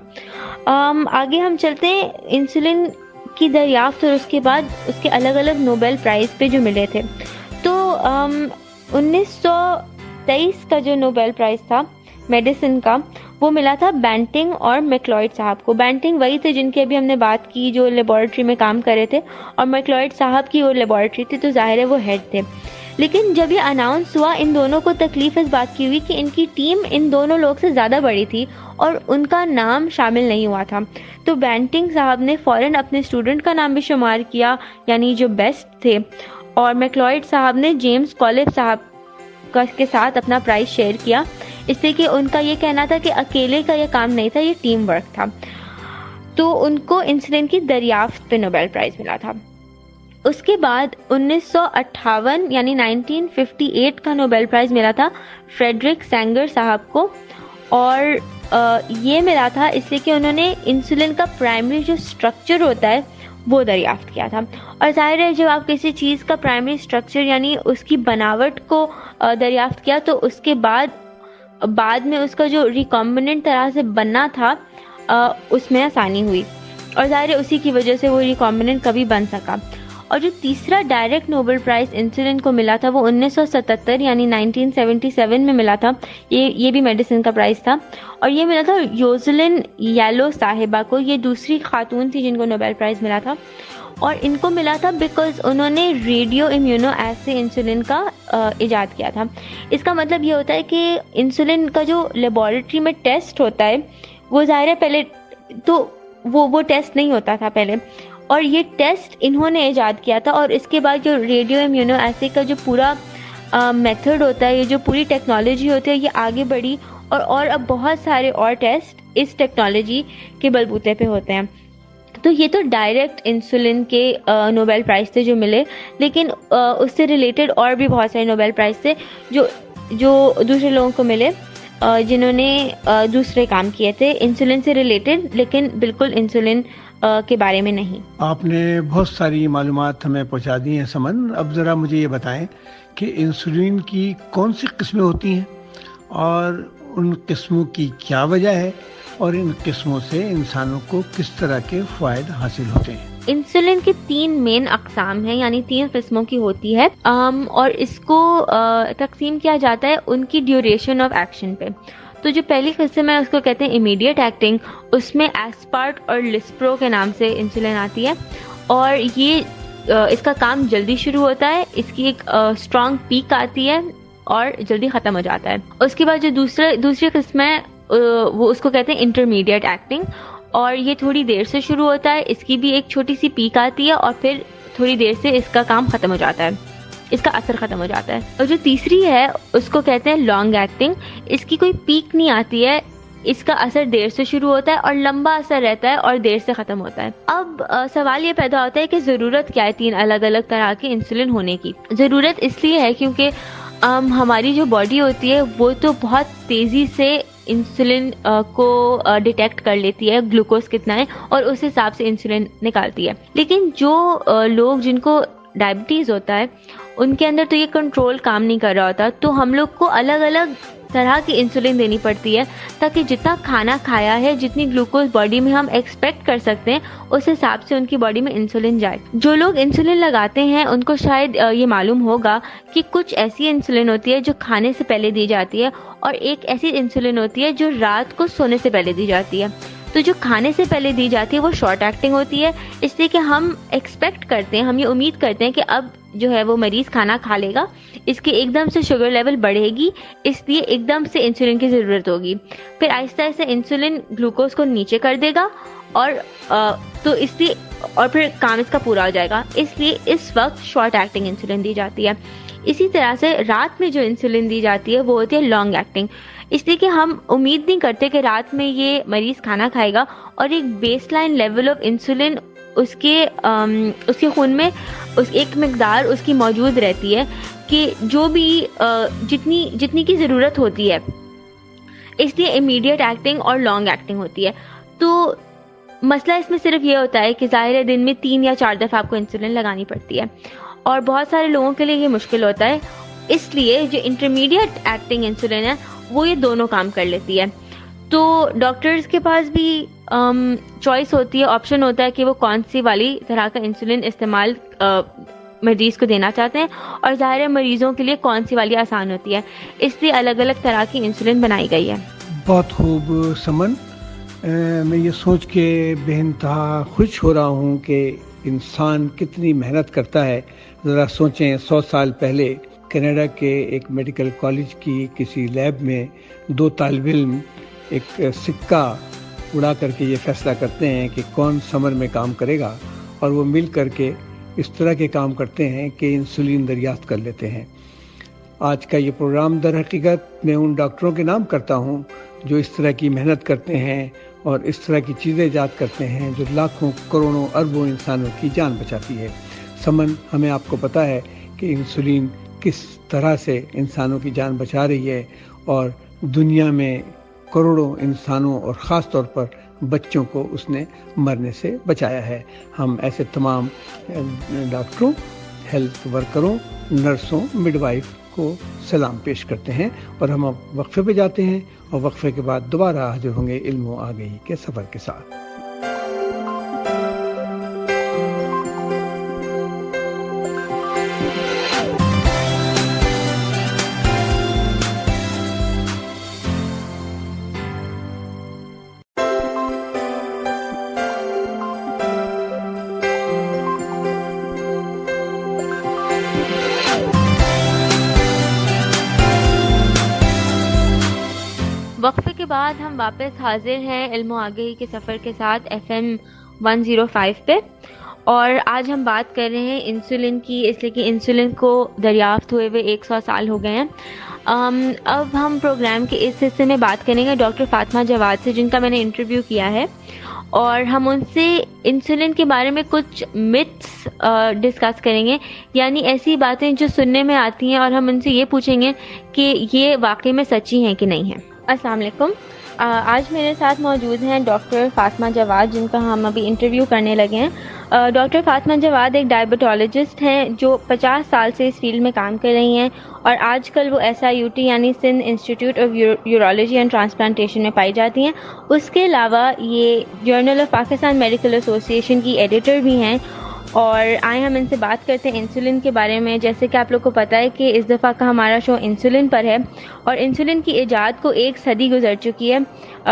آگے ہم چلتے ہیں انسولن کی دریافت اور اس کے بعد اس کے الگ الگ نوبل پرائز پہ جو ملے تھے۔ تو 1923 کا جو نوبل پرائز تھا میڈیسن کا، وہ ملا تھا بینٹنگ اور میکلوئڈ صاحب کو۔ بینٹنگ وہی تھے جن کی ابھی ہم نے بات کی جو لیبارٹری میں کام کر رہے تھے، اور میکلوئڈ صاحب کی وہ لیبارٹری تھی، تو ظاہر ہے وہ ہیڈ تھے۔ لیکن جب یہ اناؤنس ہوا، ان دونوں کو تکلیف اس بات کی ہوئی کہ ان کی ٹیم ان دونوں لوگ سے زیادہ بڑی تھی اور ان کا نام شامل نہیں ہوا تھا، تو بینٹنگ صاحب نے فوراً اپنے اسٹوڈنٹ کا نام بھی شمار کیا، یعنی جو بیسٹ تھے، اور میکلوئڈ صاحب نے جیمز کالب صاحب کے ساتھ اپنا پرائز شیئر کیا، اس لیے کہ ان کا یہ کہنا تھا کہ اکیلے کا یہ کام نہیں تھا، یہ ٹیم ورک تھا، تو ان کو انسولن کی دریافت پہ نوبل پرائز ملا تھا۔ اس کے بعد 1958 یعنی 1958 کا نوبل پرائز ملا تھا فریڈرک سینگر صاحب کو، اور یہ ملا تھا اس لیے کہ انہوں نے انسولن کا پرائمری جو اسٹرکچر ہوتا ہے وہ دریافت کیا تھا، اور ظاہر ہے جب آپ کسی چیز کا پرائمری اسٹرکچر یعنی اس کی بناوٹ کو دریافت کیا تو اس کے بعد میں اس کا جو ریکمبیننٹ طرح سے بننا تھا اس میں آسانی ہوئی، اور ظاہر ہے اسی کی وجہ سے وہ ریکمبیننٹ کبھی بن سکا۔ اور جو تیسرا ڈائریکٹ نوبل پرائز انسولن کو ملا تھا وہ 1977 یعنی 1977 میں ملا تھا، یہ بھی میڈیسن کا پرائز تھا، اور یہ ملا تھا یوزلن ییلو صاحبہ کو۔ یہ دوسری خاتون تھی جن کو نوبل پرائز ملا تھا، اور ان کو ملا تھا بیکاز انہوں نے ریڈیو امیونو ایسے انسولن کا ایجاد کیا تھا۔ اس کا مطلب یہ ہوتا ہے کہ انسولن کا جو لیبارٹری میں ٹیسٹ ہوتا ہے وہ ظاہر ہے پہلے تو وہ ٹیسٹ نہیں ہوتا تھا پہلے، اور یہ ٹیسٹ انہوں نے ایجاد کیا تھا، اور اس کے بعد جو ریڈیو امیونو ایسے کا جو پورا میتھڈ ہوتا ہے، یہ جو پوری ٹیکنالوجی ہوتی ہے، یہ آگے بڑھی، اور اب بہت سارے اور ٹیسٹ اس ٹیکنالوجی کے بلبوتے پہ ہوتے ہیں۔ تو یہ تو ڈائریکٹ انسولن کے نوبل پرائز تھے جو ملے، لیکن اس سے ریلیٹڈ اور بھی بہت سارے نوبل پرائز تھے جو دوسرے لوگوں کو ملے جنہوں نے دوسرے کام کیے تھے انسولن سے ریلیٹڈ، لیکن بالکل انسولن کے بارے میں نہیں۔ آپ نے بہت ساری معلومات ہمیں پہنچا دی ہیں سمن۔ اب ذرا مجھے یہ بتائیں کہ انسولین کی کون سی قسمیں ہوتی ہیں اور ان قسموں کی کیا وجہ ہے، اور ان قسموں سے انسانوں کو کس طرح کے فوائد حاصل ہوتے ہیں؟ انسولن کی 3 مین اقسام ہیں، یعنی 3 قسموں کی ہوتی ہے، اور اس کو تقسیم کیا جاتا ہے ان کی ڈیوریشن آف ایکشن پہ۔ تو جو پہلی قسم ہے اس کو کہتے ہیں امیڈیٹ ایکٹنگ، اس میں ایسپارٹ اور لسپرو کے نام سے انسولن آتی ہے، اور یہ اس کا کام جلدی شروع ہوتا ہے، اس کی ایک اسٹرانگ پیک آتی ہے اور جلدی ختم ہو جاتا ہے۔ اس کے بعد جو دوسری قسم ہے وہ اس کو کہتے ہیں انٹرمیڈیٹ ایکٹنگ، اور یہ تھوڑی دیر سے شروع ہوتا ہے، اس کی بھی ایک چھوٹی سی پیک آتی ہے اور پھر تھوڑی دیر سے اس کا کام ختم ہو جاتا ہے، اس کا اثر ختم ہو جاتا ہے۔ اور جو تیسری ہے اس کو کہتے ہیں لانگ ایکٹنگ، اس کی کوئی پیک نہیں آتی ہے، اس کا اثر دیر سے شروع ہوتا ہے اور لمبا اثر رہتا ہے اور دیر سے ختم ہوتا ہے۔ اب سوال یہ پیدا ہوتا ہے کہ ضرورت کیا ہے 3 الگ الگ طرح کے انسولن ہونے کی؟ ضرورت اس لیے ہے کیونکہ ہماری جو باڈی ہوتی ہے وہ تو بہت تیزی سے انسولن کو ڈیٹیکٹ کر لیتی ہے گلوکوز کتنا ہے، اور اس حساب سے انسولن نکالتی ہے، لیکن جو لوگ جن کو ڈائبٹیز ہوتا ہے ان کے اندر تو یہ کنٹرول کام نہیں کر رہا ہوتا، تو ہم لوگ کو الگ الگ طرح کی انسولن دینی پڑتی ہے تاکہ جتنا کھانا کھایا ہے، جتنی گلوکوز باڈی میں ہم ایکسپیکٹ کر سکتے ہیں، اس حساب سے ان کی باڈی میں انسولن جائے۔ جو لوگ انسولن لگاتے ہیں ان کو شاید یہ معلوم ہوگا کہ کچھ ایسی انسولن ہوتی ہے جو کھانے سے پہلے دی جاتی ہے، اور ایک ایسی انسولن ہوتی ہے جو رات کو سونے سے پہلے دی جاتی ہے۔ تو جو کھانے سے پہلے دی جاتی ہے وہ شارٹ ایکٹنگ ہوتی ہے، اس لیے کہ ہم ایکسپیکٹ کرتے ہیں، ہم یہ امید کرتے ہیں کہ اب جو ہے وہ مریض کھانا کھا لے گا، اس کی ایک دم سے شوگر لیول بڑھے گی، اس لیے ایک دم سے انسولن کی ضرورت ہوگی، پھر آہستہ آہستہ انسولن گلوکوز کو نیچے کر دے گا، تو اس لیے اور پھر کام اس کا پورا ہو جائے گا، اس لیے اس وقت شارٹ ایکٹنگ انسولن دی جاتی ہے۔ اسی طرح سے رات میں جو انسولن دی جاتی ہے وہ ہوتی ہے لانگ ایکٹنگ۔ اس لیے کہ ہم امید نہیں کرتے کہ رات میں یہ مریض کھانا کھائے گا اور ایک baseline level of insulin اس کے خون میں ایک مقدار اس کی موجود رہتی ہے کہ جو بھی جتنی کی ضرورت ہوتی ہے. اس لیے امیڈیٹ ایکٹنگ اور لانگ ایکٹنگ ہوتی ہے. تو مسئلہ اس میں صرف یہ ہوتا ہے کہ ظاہر دن میں 3 یا 4 دفعہ آپ کو انسولین لگانی پڑتی ہے اور بہت سارے لوگوں کے لیے یہ مشکل ہوتا ہے. اس لیے جو انٹرمیڈیٹ ایکٹنگ انسولین ہے وہ یہ دونوں کام کر لیتی ہے. تو ڈاکٹرز کے پاس بھی چوائس ہوتی ہے, آپشن ہوتا ہے کہ وہ کون سی والی طرح کا انسولین استعمال مریض کو دینا چاہتے ہیں, اور ظاہر مریضوں کے لیے کون سی والی آسان ہوتی ہے. اس لیے الگ الگ طرح کی انسولین بنائی گئی ہے. بہت خوب سمن, میں یہ سوچ کے بے انتہا خوش ہو رہا ہوں کہ انسان کتنی محنت کرتا ہے. ذرا سوچیں 100 سال پہلے کینیڈا کے ایک میڈیکل کالج کی کسی لیب میں 2 طالب علم ایک سکہ اڑا کر کے یہ فیصلہ کرتے ہیں کہ کون سمر میں کام کرے گا, اور وہ مل کر کے اس طرح کے کام کرتے ہیں کہ انسولین دریافت کر لیتے ہیں. آج کا یہ پروگرام در حقیقت میں ان ڈاکٹروں کے نام کرتا ہوں جو اس طرح کی محنت کرتے ہیں اور اس طرح کی چیزیں ایجاد کرتے ہیں جو لاکھوں کروڑوں اربوں انسانوں کی جان بچاتی ہے. سمن, ہمیں آپ کو پتہ ہے کہ انسولین کس طرح سے انسانوں کی جان بچا رہی ہے اور دنیا میں کروڑوں انسانوں اور خاص طور پر بچوں کو اس نے مرنے سے بچایا ہے. ہم ایسے تمام ڈاکٹروں, ہیلتھ ورکروں, نرسوں, مڈ وائف کو سلام پیش کرتے ہیں, اور ہم اب وقفے پہ جاتے ہیں اور وقفے کے بعد دوبارہ حاضر ہوں گے علم و آگہی کے سفر کے ساتھ. وقفے کے بعد ہم واپس حاضر ہیں علم و آگہی کے سفر کے ساتھ FM 105 پہ, اور آج ہم بات کر رہے ہیں انسولین کی, اس لیے کہ انسولین کو دریافت ہوئے 100 سال ہو گئے ہیں. اب ہم پروگرام کے اس حصے میں بات کریں گے ڈاکٹر فاطمہ جواد سے, جن کا میں نے انٹرویو کیا ہے, اور ہم ان سے انسولین کے بارے میں کچھ متس ڈسکس کریں گے, یعنی ایسی باتیں جو سننے میں آتی ہیں, اور ہم ان سے یہ پوچھیں گے کہ یہ واقعی میں سچی ہیں کہ نہیں ہیں. السلام علیکم. آج میرے ساتھ موجود ہیں ڈاکٹر فاطمہ جواد, جن کا ہم ابھی انٹرویو کرنے لگے ہیں. ڈاکٹر فاطمہ جواد ایک ڈائبٹالوجسٹ ہیں جو 50 سال سے اس فیلڈ میں کام کر رہی ہیں, اور آج کل وہ SIUT یعنی Sindh institute of urology and transplantation میں پائی جاتی ہیں. اس کے علاوہ یہ جرنل آف پاکستان میڈیکل ایسوسی ایشن کی ایڈیٹر بھی ہیں. اور آئے ہم ان سے بات کرتے ہیں انسولین کے بارے میں. جیسے کہ آپ لوگ کو پتہ ہے کہ اس دفعہ کا ہمارا شو انسولین پر ہے, اور انسولین کی ایجاد کو 1 صدی گزر چکی ہے.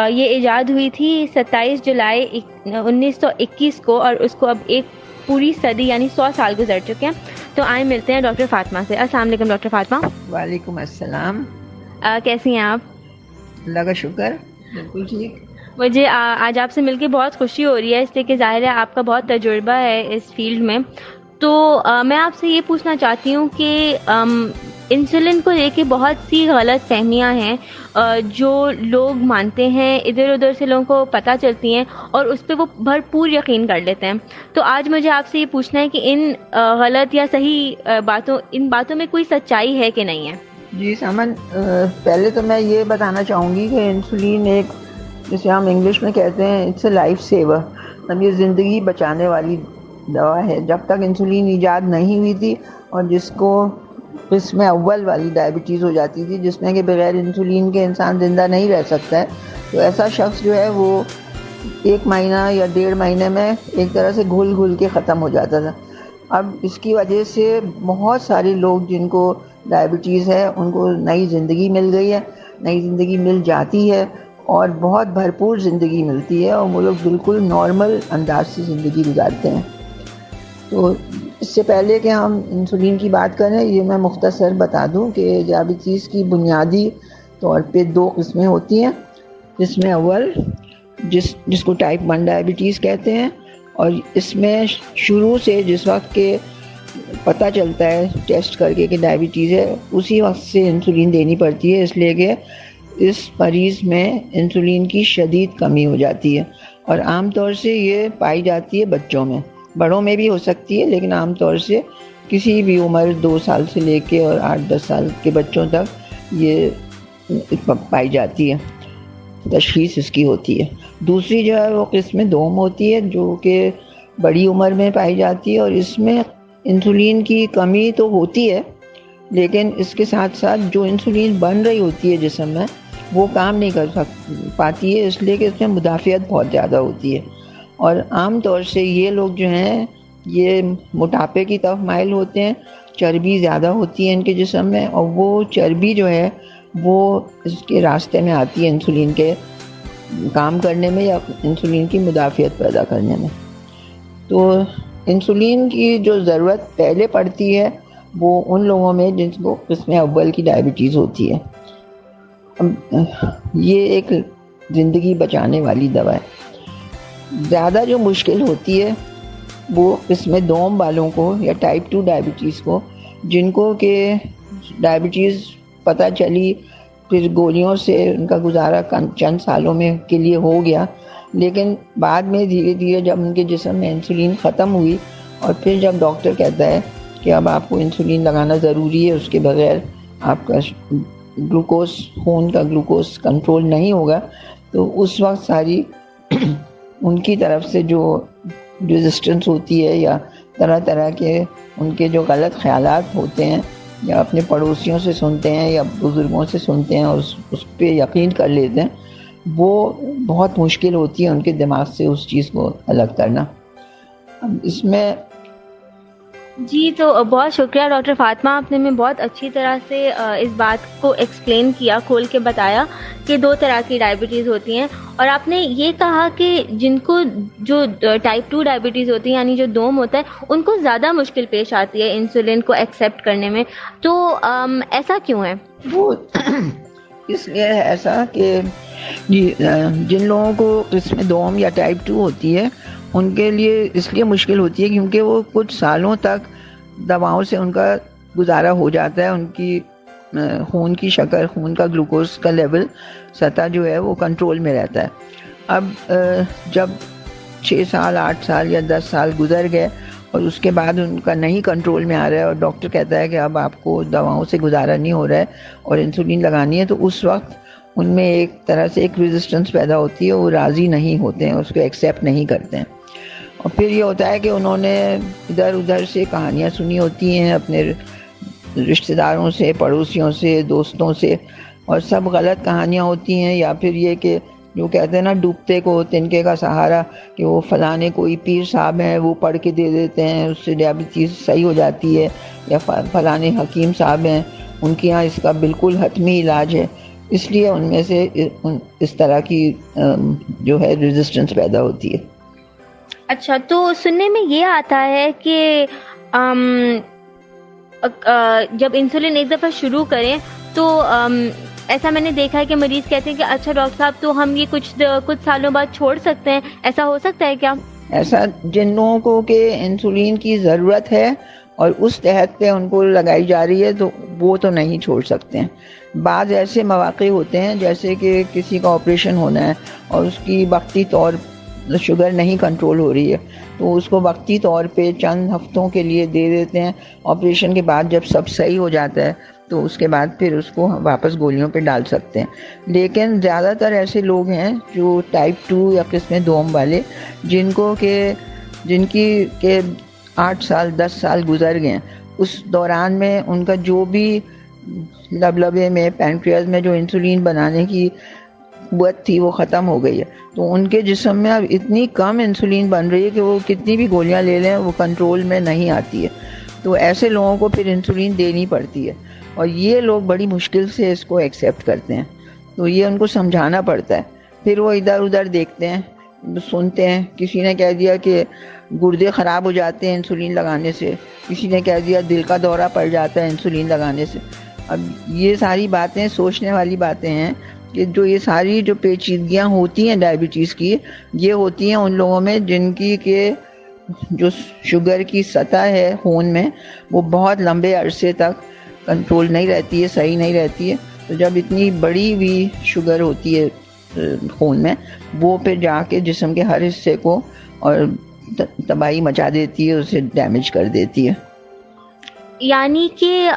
یہ ایجاد ہوئی تھی 27 جولائی 1921 کو, اور اس کو اب ایک پوری صدی یعنی 100 سال گزر چکے ہیں. تو آئے ملتے ہیں ڈاکٹر فاطمہ سے. السلام علیکم ڈاکٹر فاطمہ. وعلیکم السلام. کیسی ہیں آپ؟ اللہ کا شکر, بالکل ٹھیک. مجھے آج آپ سے مل کے بہت خوشی ہو رہی ہے, اس لیے کہ ظاہر ہے آپ کا بہت تجربہ ہے اس فیلڈ میں. تو میں آپ سے یہ پوچھنا چاہتی ہوں کہ انسولین کو لے کے بہت سی غلط فہمیاں ہیں جو لوگ مانتے ہیں, ادھر ادھر سے لوگوں کو پتہ چلتی ہیں اور اس پہ وہ بھرپور یقین کر لیتے ہیں. تو آج مجھے آپ سے یہ پوچھنا ہے کہ ان غلط یا صحیح باتوں میں کوئی سچائی ہے کہ نہیں ہے؟ جی سمن, پہلے تو میں یہ بتانا چاہوں گی کہ انسولین ایک, جسے ہم انگلش میں کہتے ہیں اٹس اے لائف سیور, مطلب یہ زندگی بچانے والی دوا ہے. جب تک انسولین ایجاد نہیں ہوئی تھی, اور جس کو اس میں اول والی ڈائبٹیز ہو جاتی تھی جس میں کہ بغیر انسولین کے انسان زندہ نہیں رہ سکتا ہے, تو ایسا شخص جو ہے وہ 1 مہینہ یا 1.5 مہینے میں ایک طرح سے گھل کے ختم ہو جاتا تھا. اب اس کی وجہ سے بہت سارے لوگ جن کو ڈائبٹیز ہے ان کو نئی زندگی مل گئی ہے, نئی زندگی مل جاتی ہے, اور بہت بھرپور زندگی ملتی ہے, اور وہ لوگ بالکل نارمل انداز سے زندگی گزارتے ہیں. تو اس سے پہلے کہ ہم انسولین کی بات کریں, یہ میں مختصر بتا دوں کہ ڈائبٹیز کی بنیادی طور پہ 2 قسمیں ہوتی ہیں, جس میں اول جس کو ٹائپ 1 ڈائبٹیز کہتے ہیں, اور اس میں شروع سے جس وقت کے پتہ چلتا ہے ٹیسٹ کر کے کہ ڈائبٹیز ہے, اسی وقت سے انسولین دینی پڑتی ہے, اس لیے کہ اس مریض میں انسولین کی شدید کمی ہو جاتی ہے، اور عام طور سے یہ پائی جاتی ہے بچوں میں، بڑوں میں بھی ہو سکتی ہے لیکن عام طور سے کسی بھی عمر 2 سال سے لے کے اور 8-10 سال کے بچوں تک یہ پائی جاتی ہے، تشخیص اس کی ہوتی ہے۔ دوسری جو ہے وہ قسم دوم ہوتی ہے جو کہ بڑی عمر میں پائی جاتی ہے، اور اس میں انسولین کی کمی تو ہوتی ہے لیکن اس کے ساتھ ساتھ جو انسولین بن رہی ہوتی ہے جسم میں وہ کام نہیں کر پاتی ہے، اس لیے کہ اس میں مدافعت بہت زیادہ ہوتی ہے، اور عام طور سے یہ لوگ جو ہیں یہ موٹاپے کی طرف مائل ہوتے ہیں، چربی زیادہ ہوتی ہے ان کے جسم میں، اور وہ چربی جو ہے وہ اس کے راستے میں آتی ہے انسولین کے کام کرنے میں یا انسولین کی مدافعت پیدا کرنے میں۔ تو انسولین کی جو ضرورت پہلے پڑتی ہے وہ ان لوگوں میں جن کو قسم اول کی ڈائبٹیز ہوتی ہے۔ یہ ایک زندگی بچانے والی دوا ہے۔ زیادہ جو مشکل ہوتی ہے وہ قسم دوم والوں کو یا ٹائپ 2 ڈائبٹیز کو، جن کو کہ ڈائبٹیز پتہ چلی پھر گولیوں سے ان کا گزارا چند سالوں میں کے لیے ہو گیا، لیکن بعد میں دھیرے دھیرے جب ان کے جسم میں انسولین ختم ہوئی اور پھر جب ڈاکٹر کہتا ہے کہ اب آپ کو انسولین لگانا ضروری ہے، اس کے بغیر آپ کا گلوکوز، خون کا گلوکوز کنٹرول نہیں ہوگا، تو اس وقت ساری ان کی طرف سے جو ریزسٹنس ہوتی ہے یا طرح طرح کے ان کے جو غلط خیالات ہوتے ہیں یا اپنے پڑوسیوں سے سنتے ہیں یا بزرگوں سے سنتے ہیں اور اس پہ یقین کر لیتے ہیں، وہ بہت مشکل ہوتی ہے ان کے دماغ سے اس چیز کو الگ کرنا۔ اب اس میں جی، تو بہت شکریہ ڈاکٹر فاطمہ، آپ نے ہمیں بہت اچھی طرح سے اس بات کو ایکسپلین کیا، کھول کے بتایا کہ 2 طرح کی ڈائبٹیز ہوتی ہیں، اور آپ نے یہ کہا کہ جن کو جو ٹائپ 2 ڈائبٹیز ہوتی ہے یعنی جو دوم ہوتا ہے ان کو زیادہ مشکل پیش آتی ہے انسولین کو ایکسیپٹ کرنے میں، تو ایسا کیوں ہے؟ وہ اس لیے ہے ایسا کہ جن لوگوں کو قسم دوم یا ٹائپ 2 ہوتی ہے ان کے لیے اس لیے مشکل ہوتی ہے کیونکہ وہ کچھ سالوں تک دواؤں سے ان کا گزارا ہو جاتا ہے، ان کی خون کی شکر، خون کا گلوکوز کا لیول، سطح جو ہے وہ کنٹرول میں رہتا ہے۔ اب جب 6 سال 8 سال یا 10 سال گزر گئے اور اس کے بعد ان کا نہیں کنٹرول میں آ رہا ہے اور ڈاکٹر کہتا ہے کہ اب آپ کو دواؤں سے گزارا نہیں ہو رہا ہے اور انسولین لگانی ہے، تو اس وقت ان میں ایک طرح سے ایک ریزسٹنس پیدا ہوتی ہے، وہ راضی نہیں ہوتے ہیں، اس کو ایکسیپٹ نہیں کرتے ہیں، اور پھر یہ ہوتا ہے کہ انہوں نے ادھر ادھر سے کہانیاں سنی ہوتی ہیں اپنے رشتہ داروں سے، پڑوسیوں سے، دوستوں سے، اور سب غلط کہانیاں ہوتی ہیں، یا پھر یہ کہ جو کہتے ہیں نا ڈوبتے کو تنکے کا سہارا، کہ وہ فلانے کوئی پیر صاحب ہیں وہ پڑھ کے دے دیتے ہیں اس سے ڈائبٹیز صحیح ہو جاتی ہے، یا فلانے حکیم صاحب ہیں ان کے یہاں اس کا بالکل حتمی علاج ہے، اس لیے ان میں سے اس طرح کی جو ہے ریزسٹنس پیدا ہوتی ہے۔ اچھا، تو سننے میں یہ آتا ہے کہ جب انسولین ایک دفعہ شروع کریں تو ایسا میں نے دیکھا ہے کہ مریض کہتے ہیں کہ اچھا ڈاکٹر صاحب تو ہم یہ کچھ سالوں بعد چھوڑ سکتے ہیں، ایسا ہو سکتا ہے کیا؟ ایسا جن لوگوں کو کہ انسولین کی ضرورت ہے اور اس تحت پہ ان کو لگائی جا رہی ہے تو وہ تو نہیں چھوڑ سکتے ہیں۔ بعض ایسے مواقع ہوتے ہیں جیسے کہ کسی کا آپریشن ہونا ہے اور اس کی وقتی طور شوگر نہیں کنٹرول ہو رہی ہے، تو اس کو وقتی طور پہ چند ہفتوں کے لیے دے دیتے ہیں، آپریشن کے بعد جب سب صحیح ہو جاتا ہے تو اس کے بعد پھر اس کو واپس گولیوں پہ ڈال سکتے ہیں۔ لیکن زیادہ تر ایسے لوگ ہیں جو ٹائپ 2 یا قسم دوم والے جن کی 8 سال 10 سال گزر گئے ہیں، اس دوران میں ان کا جو بھی لبلبے میں پینکریاز میں جو انسولین بنانے کی قوت تھی وہ ختم ہو گئی ہے، تو ان کے جسم میں اب اتنی کم انسولین بن رہی ہے کہ وہ کتنی بھی گولیاں لے لیں وہ کنٹرول میں نہیں آتی ہے، تو ایسے لوگوں کو پھر انسولین دینی پڑتی ہے، اور یہ لوگ بڑی مشکل سے اس کو ایکسیپٹ کرتے ہیں، تو یہ ان کو سمجھانا پڑتا ہے۔ پھر وہ ادھر ادھر دیکھتے ہیں، سنتے ہیں، کسی نے کہہ دیا کہ گردے خراب ہو جاتے ہیں انسولین لگانے سے، کسی نے کہہ دیا دل کا دورہ پڑ جاتا ہے انسولین لگانے سے۔ اب یہ ساری باتیں سوچنے والی باتیں ہیں کہ جو یہ ساری جو پیچیدگیاں ہوتی ہیں ڈائبٹیز کی، یہ ہوتی ہیں ان لوگوں میں جن کی کہ جو شوگر کی سطح ہے خون میں وہ بہت لمبے عرصے تک کنٹرول نہیں رہتی ہے، صحیح نہیں رہتی ہے، تو جب اتنی بڑی ہوئی شوگر ہوتی ہے خون میں، وہ پھر جا کے جسم کے ہر حصے کو اور تباہی مچا دیتی ہے، اسے ڈیمیج کر دیتی ہے۔ یعنی کہ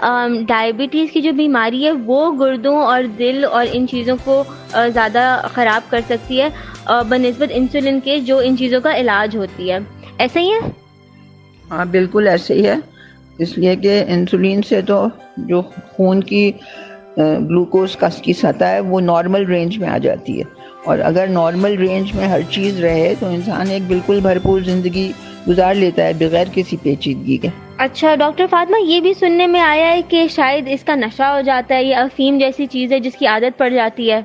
ڈائبٹیز کی جو بیماری ہے وہ گردوں اور دل اور ان چیزوں کو زیادہ خراب کر سکتی ہے بنسبت انسولین کے، جو ان چیزوں کا علاج ہوتی ہے، ایسا ہی ہے؟ ہاں بالکل ایسے ہی ہے، اس لیے کہ انسولین سے تو جو خون کی گلوکوز کی سطح ہے وہ نارمل رینج میں آ جاتی ہے، اور اگر نارمل رینج میں ہر چیز رہے تو انسان ایک بالکل بھرپور زندگی گزار لیتا ہے بغیر کسی پیچیدگی کے۔ اچھا ڈاکٹر فاطمہ، یہ بھی سننے میں آیا ہے کہ شاید اس کا نشہ ہو جاتا ہے، یہ افیم جیسی چیز ہے جس کی عادت پڑ جاتی ہے۔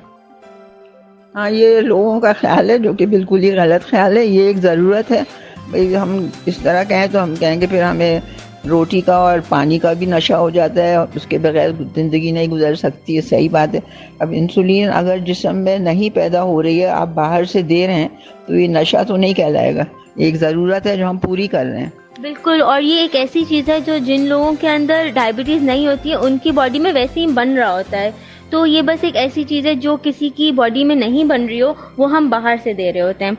ہاں یہ لوگوں کا خیال ہے جو کہ بالکل ہی غلط خیال ہے، یہ ایک ضرورت ہے۔ بھئی ہم اس طرح کہیں تو ہم کہیں گے پھر ہمیں روٹی کا اور پانی کا بھی نشہ ہو جاتا ہے، اس کے بغیر زندگی نہیں گزر سکتی ہے، صحیح بات ہے۔ اب انسولین اگر جسم میں نہیں پیدا ہو رہی ہے، آپ باہر سے دے رہے ہیں، تو یہ نشہ تو نہیں کہلائے گا، ایک ضرورت ہے جو ہم پوری کر رہے ہیں۔ بالکل، اور یہ ایک ایسی چیز ہے جو جن لوگوں کے اندر ڈائبٹیز نہیں ہوتی ہے ان کی باڈی میں ویسے ہی بن رہا ہوتا ہے، تو یہ بس ایک ایسی چیز ہے جو کسی کی باڈی میں نہیں بن رہی ہو، وہ ہم باہر سے دے رہے ہوتے ہیں۔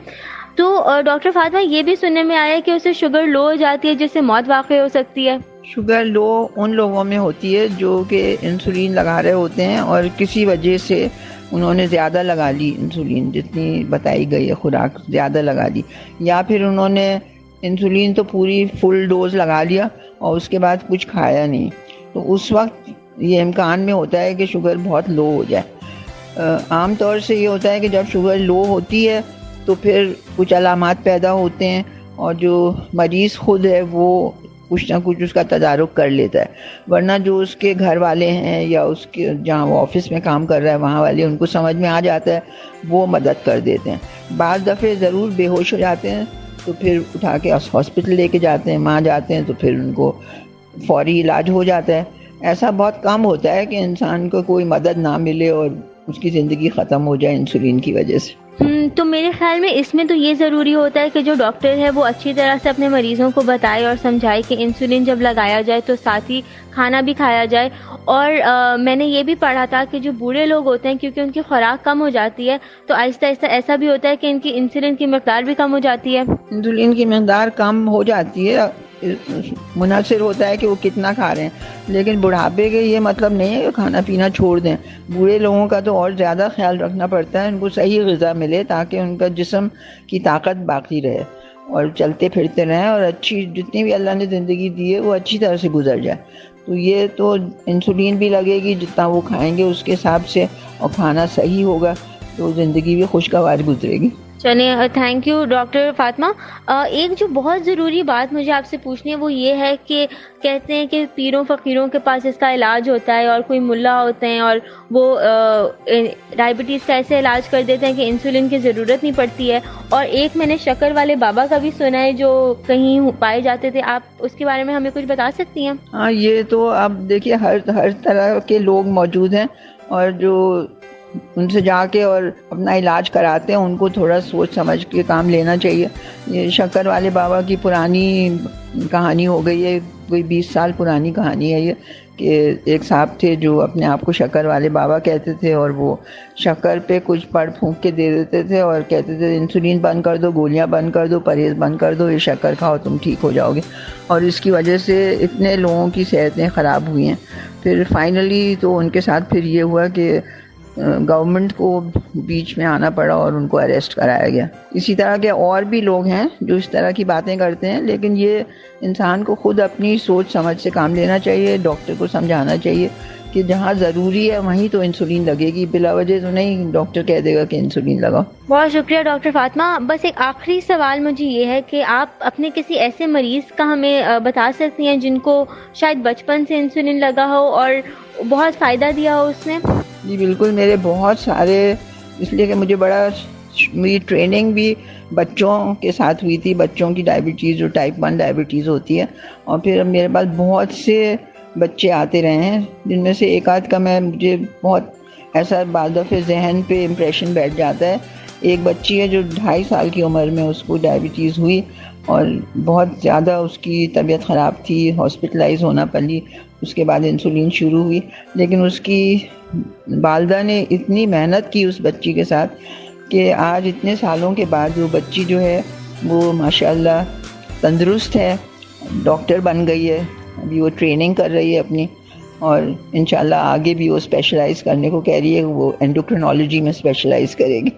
تو ڈاکٹر فاطمہ، یہ بھی سننے میں آیا ہے کہ اسے شوگر لو ہو جاتی ہے جس سے موت واقع ہو سکتی ہے۔ شوگر لو ان لوگوں میں ہوتی ہے جو کہ انسولین لگا رہے ہوتے ہیں اور کسی وجہ سے انہوں نے زیادہ لگا لی، انسولین جتنی بتائی گئی ہے خوراک زیادہ لگا لی، یا پھر انہوں نے انسولین تو پوری فل ڈوز لگا لیا اور اس کے بعد کچھ کھایا نہیں، تو اس وقت یہ امکان میں ہوتا ہے کہ شوگر بہت لو ہو جائے۔ عام طور سے یہ ہوتا ہے کہ جب شوگر لو ہوتی ہے تو پھر کچھ علامات پیدا ہوتے ہیں، اور جو مریض خود ہے وہ کچھ نہ کچھ اس کا تدارک کر لیتا ہے، ورنہ جو اس کے گھر والے ہیں یا اس کے جہاں وہ آفس میں کام کر رہا ہے وہاں والے، ان کو سمجھ میں آ جاتا ہے، وہ مدد کر دیتے ہیں۔ بعض دفعے ضرور بے ہوش ہو جاتے ہیں تو پھر اٹھا کے ہاسپٹل لے کے جاتے ہیں، وہاں جاتے ہیں تو پھر ان کو فوری علاج ہو جاتا ہے۔ ایسا بہت کم ہوتا ہے کہ انسان کو کوئی مدد نہ ملے اور اس کی زندگی ختم ہو جائے انسولین کی وجہ سے۔ تو میرے خیال میں اس میں تو یہ ضروری ہوتا ہے کہ جو ڈاکٹر ہے وہ اچھی طرح سے اپنے مریضوں کو بتائے اور سمجھائے کہ انسولین جب لگایا جائے تو ساتھ ہی کھانا بھی کھایا جائے، اور میں نے یہ بھی پڑھا تھا کہ جو بوڑھے لوگ ہوتے ہیں کیونکہ ان کی خوراک کم ہو جاتی ہے تو آہستہ آہستہ ایسا بھی ہوتا ہے کہ ان کی انسولین کی مقدار بھی کم ہو جاتی ہے۔ انسولین کی مقدار کم ہو جاتی ہے، منحصر ہوتا ہے کہ وہ کتنا کھا رہے ہیں، لیکن بڑھاپے کے یہ مطلب نہیں ہے کہ کھانا پینا چھوڑ دیں۔ بوڑھے لوگوں کا تو اور زیادہ خیال رکھنا پڑتا ہے، ان کو صحیح غذا ملے تاکہ ان کا جسم کی طاقت باقی رہے اور چلتے پھرتے رہیں، اور اچھی جتنی بھی اللہ نے زندگی دی ہے وہ اچھی طرح سے گزر جائے۔ تو یہ تو انسولین بھی لگے گی، جتنا وہ کھائیں گے اس کے حساب سے، اور کھانا صحیح ہوگا تو زندگی بھی خوشگوار گزرے گی۔ چلیے، تھینک یو ڈاکٹر فاطمہ۔ ایک جو بہت ضروری بات مجھے آپ سے پوچھنی ہے وہ یہ ہے کہ کہتے ہیں کہ پیروں فقیروں کے پاس اس کا علاج ہوتا ہے، اور کوئی ملا ہوتے ہیں اور وہ ڈائبٹیز کا ایسے علاج کر دیتے ہیں کہ انسولین کی ضرورت نہیں پڑتی ہے، اور ایک میں نے شکر والے بابا کا بھی سنا ہے جو کہیں پائے جاتے تھے، آپ اس کے بارے میں ہمیں کچھ بتا سکتی ہیں؟ ہاں یہ تو اب دیکھیے ہر طرح کے لوگ موجود ہیں، اور جو ان سے جا کے اور اپنا علاج کراتے ہیں ان کو تھوڑا سوچ سمجھ کے کام لینا چاہیے۔ یہ شکر والے بابا کی پرانی کہانی ہو گئی ہے، کوئی 20 سال پرانی کہانی ہے یہ، کہ ایک صاحب تھے جو اپنے آپ کو شکر والے بابا کہتے تھے، اور وہ شکر پہ کچھ پڑ پھونک کے دے دیتے تھے اور کہتے تھے انسولین بند کر دو، گولیاں بند کر دو، پرہیز بند کر دو، یہ شکر کھاؤ تم ٹھیک ہو جاؤ گے، اور اس کی وجہ سے اتنے لوگوں کی صحتیں خراب ہوئی ہیں۔ پھر فائنلی تو ان کے ساتھ پھر یہ ہوا کہ گورنمنٹ کو بیچ میں آنا پڑا اور ان کو اریسٹ کرایا گیا۔ اسی طرح کے اور بھی لوگ ہیں جو اس طرح کی باتیں کرتے ہیں، لیکن یہ انسان کو خود اپنی سوچ سمجھ سے کام لینا چاہیے، ڈاکٹر کو سمجھانا چاہیے کہ جہاں ضروری ہے وہیں تو انسولین لگے گی، بلا وجہ تو نہیں ڈاکٹر کہہ دے گا کہ انسولین لگاؤ۔ بہت شکریہ ڈاکٹر فاطمہ۔ بس ایک آخری سوال مجھے یہ ہے کہ آپ اپنے کسی ایسے مریض کا ہمیں بتا سکتی ہیں جن کو شاید بچپن سے انسولین لگا ہو اور بہت فائدہ دیا ہو اس نے؟ جی بالکل، میرے بہت سارے، اس لیے کہ میری ٹریننگ بھی بچوں کے ساتھ ہوئی تھی، بچوں کی ڈائبٹیز جو ٹائپ 1 ڈائبٹیز ہوتی ہے، اور پھر میرے پاس بہت سے بچے آتے رہے ہیں، جن میں سے ایک آدھ کا مجھے بہت ایسا بعض دفعہ ذہن پہ امپریشن بیٹھ جاتا ہے۔ ایک بچی ہے جو 2.5 سال کی عمر میں اس کو ڈائبٹیز ہوئی، اور بہت زیادہ اس کی طبیعت خراب تھی، ہاسپٹلائز ہونا پڑی، اس کے بعد انسولین شروع ہوئی، لیکن اس کی والدہ نے اتنی محنت کی اس بچی کے ساتھ کہ آج اتنے سالوں کے بعد وہ بچی جو ہے وہ ماشاءاللہ تندرست ہے، ڈاکٹر بن گئی ہے، ابھی وہ ٹریننگ کر رہی ہے اپنی، اور انشاءاللہ آگے بھی وہ اسپیشلائز کرنے کو کہہ رہی ہے، وہ اینڈوکرینالوجی میں اسپیشلائز کرے گی۔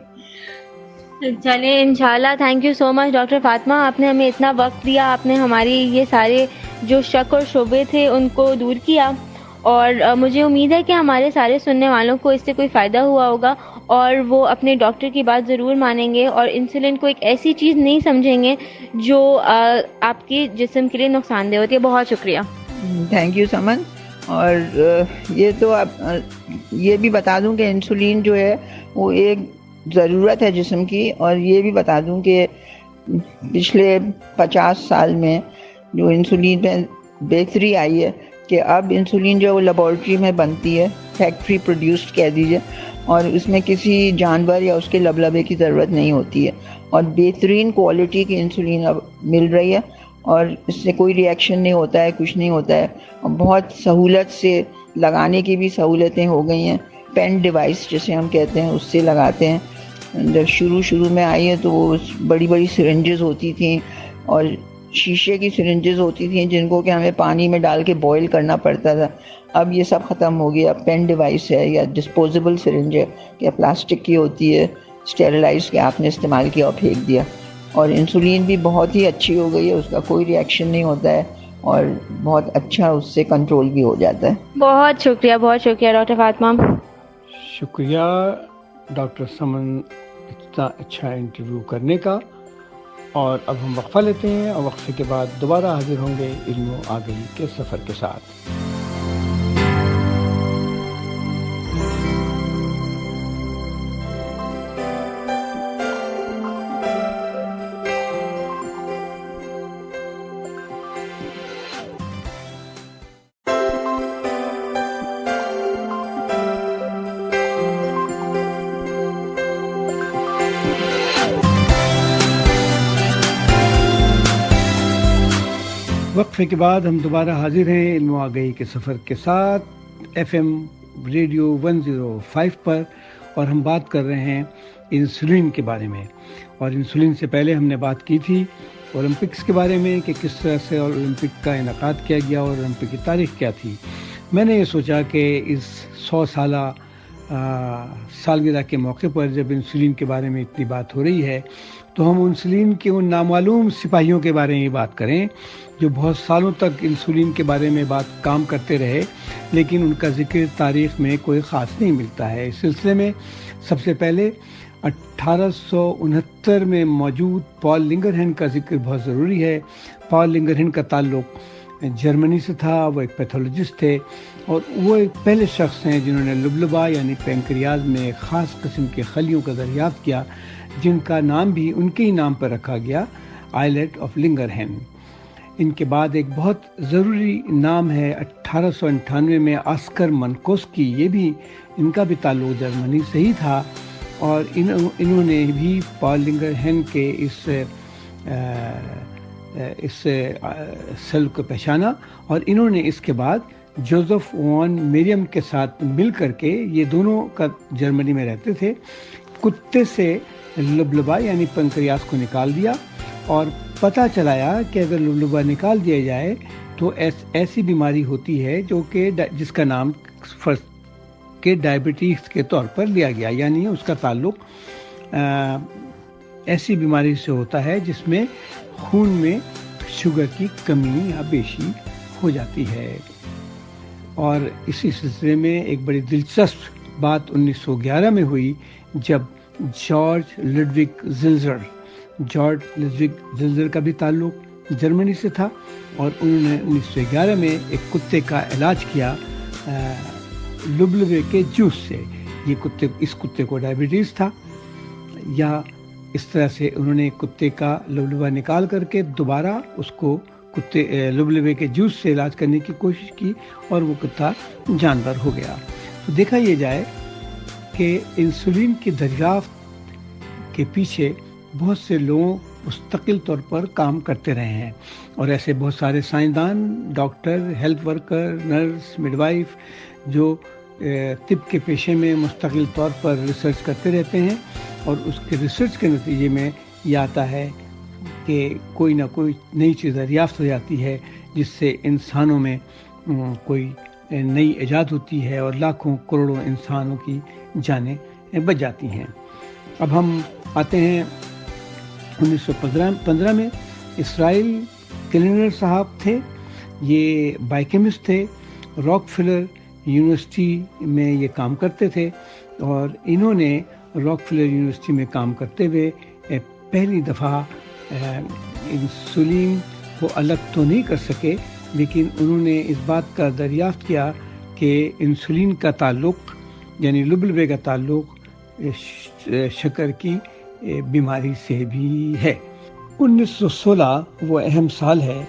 چلیں انشاءاللہ، thank you so much doctor Fatima, آپ نے ہمیں اتنا وقت دیا، آپ نے ہماری یہ سارے جو شک اور شبے تھے ان کو دور کیا، اور مجھے امید ہے کہ ہمارے سارے سننے والوں کو اس سے کوئی فائدہ ہوا ہوگا اور وہ اپنے ڈاکٹر کی بات ضرور مانیں گے اور انسولین کو ایک ایسی چیز نہیں سمجھیں گے جو آپ کے جسم کے لیے نقصان دہ ہوتی ہے۔ بہت شکریہ۔ تھینک یو سمن۔ اور یہ تو آپ یہ بھی بتا دوں کہ انسولین جو ہے وہ ایک ضرورت ہے جسم کی، اور یہ بھی بتا دوں کہ پچھلے 50 سال میں جو انسولین میں بہتری آئی ہے کہ اب انسولین جو ہے وہ لیبارٹری میں بنتی ہے، فیکٹری پروڈیوسڈ کہہ دیجیے، اور اس میں کسی جانور یا اس کے لبلبے کی ضرورت نہیں ہوتی ہے، اور بہترین کوالٹی کی انسولین اب مل رہی ہے، اور اس سے کوئی ری ایکشن نہیں ہوتا ہے، کچھ نہیں ہوتا ہے، اور بہت سہولت سے لگانے کی بھی سہولتیں ہو گئی ہیں۔ پین ڈیوائس جسے ہم کہتے ہیں اس سے لگاتے ہیں۔ جب شروع میں آئی ہے تو وہ بڑی بڑی سرنجز ہوتی تھیں اور شیشے کی سرنجز ہوتی تھیں جن کو کہ ہمیں پانی میں ڈال کے بوائل کرنا پڑتا تھا۔ اب یہ سب ختم ہو گیا، پین ڈیوائس ہے یا ڈسپوزیبل سرنج ہے کہ پلاسٹک کی ہوتی ہے، اسٹیرلائز کے آپ نے استعمال کیا اور پھینک دیا، اور انسولین بھی بہت ہی اچھی ہو گئی ہے، اس کا کوئی ری ایکشن نہیں ہوتا ہے اور بہت اچھا اس سے کنٹرول بھی ہو جاتا ہے۔ بہت شکریہ ڈاکٹر فاطمہ۔ شکریہ ڈاکٹر سمن اتنا اچھا انٹرویو کرنے کا، اور اب ہم وقفہ لیتے ہیں اور وقفے کے بعد دوبارہ حاضر ہوں گے علم و آگہی کے سفر کے ساتھ۔ وقفے کے بعد ہم دوبارہ حاضر ہیں علم و آگہی کے سفر کے ساتھ FM ریڈیو 105 پر، اور ہم بات کر رہے ہیں انسولین کے بارے میں۔ اور انسولین سے پہلے ہم نے بات کی تھی اولمپکس کے بارے میں کہ کس طرح سے اولمپک کا انعقاد کیا گیا اور اولمپک کی تاریخ کیا تھی۔ میں نے یہ سوچا کہ اس 100 سالہ سالگرہ کے موقع پر جب انسولین کے بارے میں اتنی بات ہو رہی ہے تو ہم انسولین کے ان نامعلوم سپاہیوں کے بارے میں بات کریں جو بہت سالوں تک انسولین کے بارے میں کام کرتے رہے، لیکن ان کا ذکر تاریخ میں کوئی خاص نہیں ملتا ہے۔ اس سلسلے میں سب سے پہلے 1869 میں موجود پال لنگرہین کا ذکر بہت ضروری ہے۔ پال لنگرہین کا تعلق جرمنی سے تھا، وہ ایک پیتھولوجسٹ تھے، اور وہ ایک پہلے شخص ہیں جنہوں نے لبلبا یعنی پینکریاز میں ایک خاص قسم کے خلیوں کا دریافت کیا جن کا نام بھی ان کے ہی نام پر رکھا گیا، آئلیٹ آف لنگرہین۔ ان کے بعد ایک بہت ضروری نام ہے 1898 میں آسکر منکوسکی، یہ بھی ان کا بھی تعلق جرمنی سے ہی تھا، اور انہوں نے بھی پال لنگرہین کے اس سیل کو پہچانا، اور انہوں نے اس کے بعد جوزف وان میریم کے ساتھ مل کر کے، یہ دونوں کا جرمنی میں رہتے تھے، کتے سے لبلبا یعنی پنکریاس کو نکال دیا، اور پتہ چلایا کہ اگر لبلبا نکال دیا جائے تو ایسی بیماری ہوتی ہے جو کہ جس کا نام فرض کے ڈائبٹیز کے طور پر لیا گیا، یعنی اس کا تعلق ایسی بیماری سے ہوتا ہے جس میں خون میں شوگر کی کمی یا بیشی ہو جاتی ہے۔ اور اسی سلسلے میں ایک بڑی دلچسپ بات 1911 میں ہوئی جب جارج لڈوگ زلزر کا بھی تعلق جرمنی سے تھا، اور انہوں نے 1911 میں ایک کتے کا علاج کیا لبلبے کے جوس سے۔ اس کتے کو ڈائبٹیز تھا، یا اس طرح سے انہوں نے کتے کا لبلبا نکال کر کے دوبارہ اس کو لبلبے کے جوس سے علاج کرنے کی کوشش کی، اور وہ کتا جانور ہو گیا۔ تو دیکھا یہ جائے کہ انسولین کی دریافت کے پیچھے بہت سے لوگوں مستقل طور پر کام کرتے رہے ہیں، اور ایسے بہت سارے سائنسدان، doctor, health worker, nurse, mid wife جو طب کے پیشے میں مستقل طور پر ریسرچ کرتے رہتے ہیں، اور اس کے ریسرچ کے نتیجے میں یہ آتا ہے کہ کوئی نہ کوئی نئی چیز دریافت ہو جاتی ہے جس سے انسانوں میں کوئی نئی ایجاد ہوتی ہے اور لاکھوں کروڑوں انسانوں کی جانیں بچ جاتی ہیں۔ اب ہم آتے ہیں 1915 میں۔ اسرائیل کلینر صاحب تھے، یہ بائیوکیمسٹ تھے، راک فلر یونیورسٹی میں یہ کام کرتے تھے، اور انہوں نے راک فلر یونیورسٹی میں کام کرتے ہوئے پہلی دفعہ انسولین کو الگ تو نہیں کر سکے، لیکن انہوں نے اس بات کا دریافت کیا کہ انسولین کا تعلق یعنی لبلبے کا تعلق شکر کی بیماری سے بھی ہے۔ 1916 وہ اہم سال ہے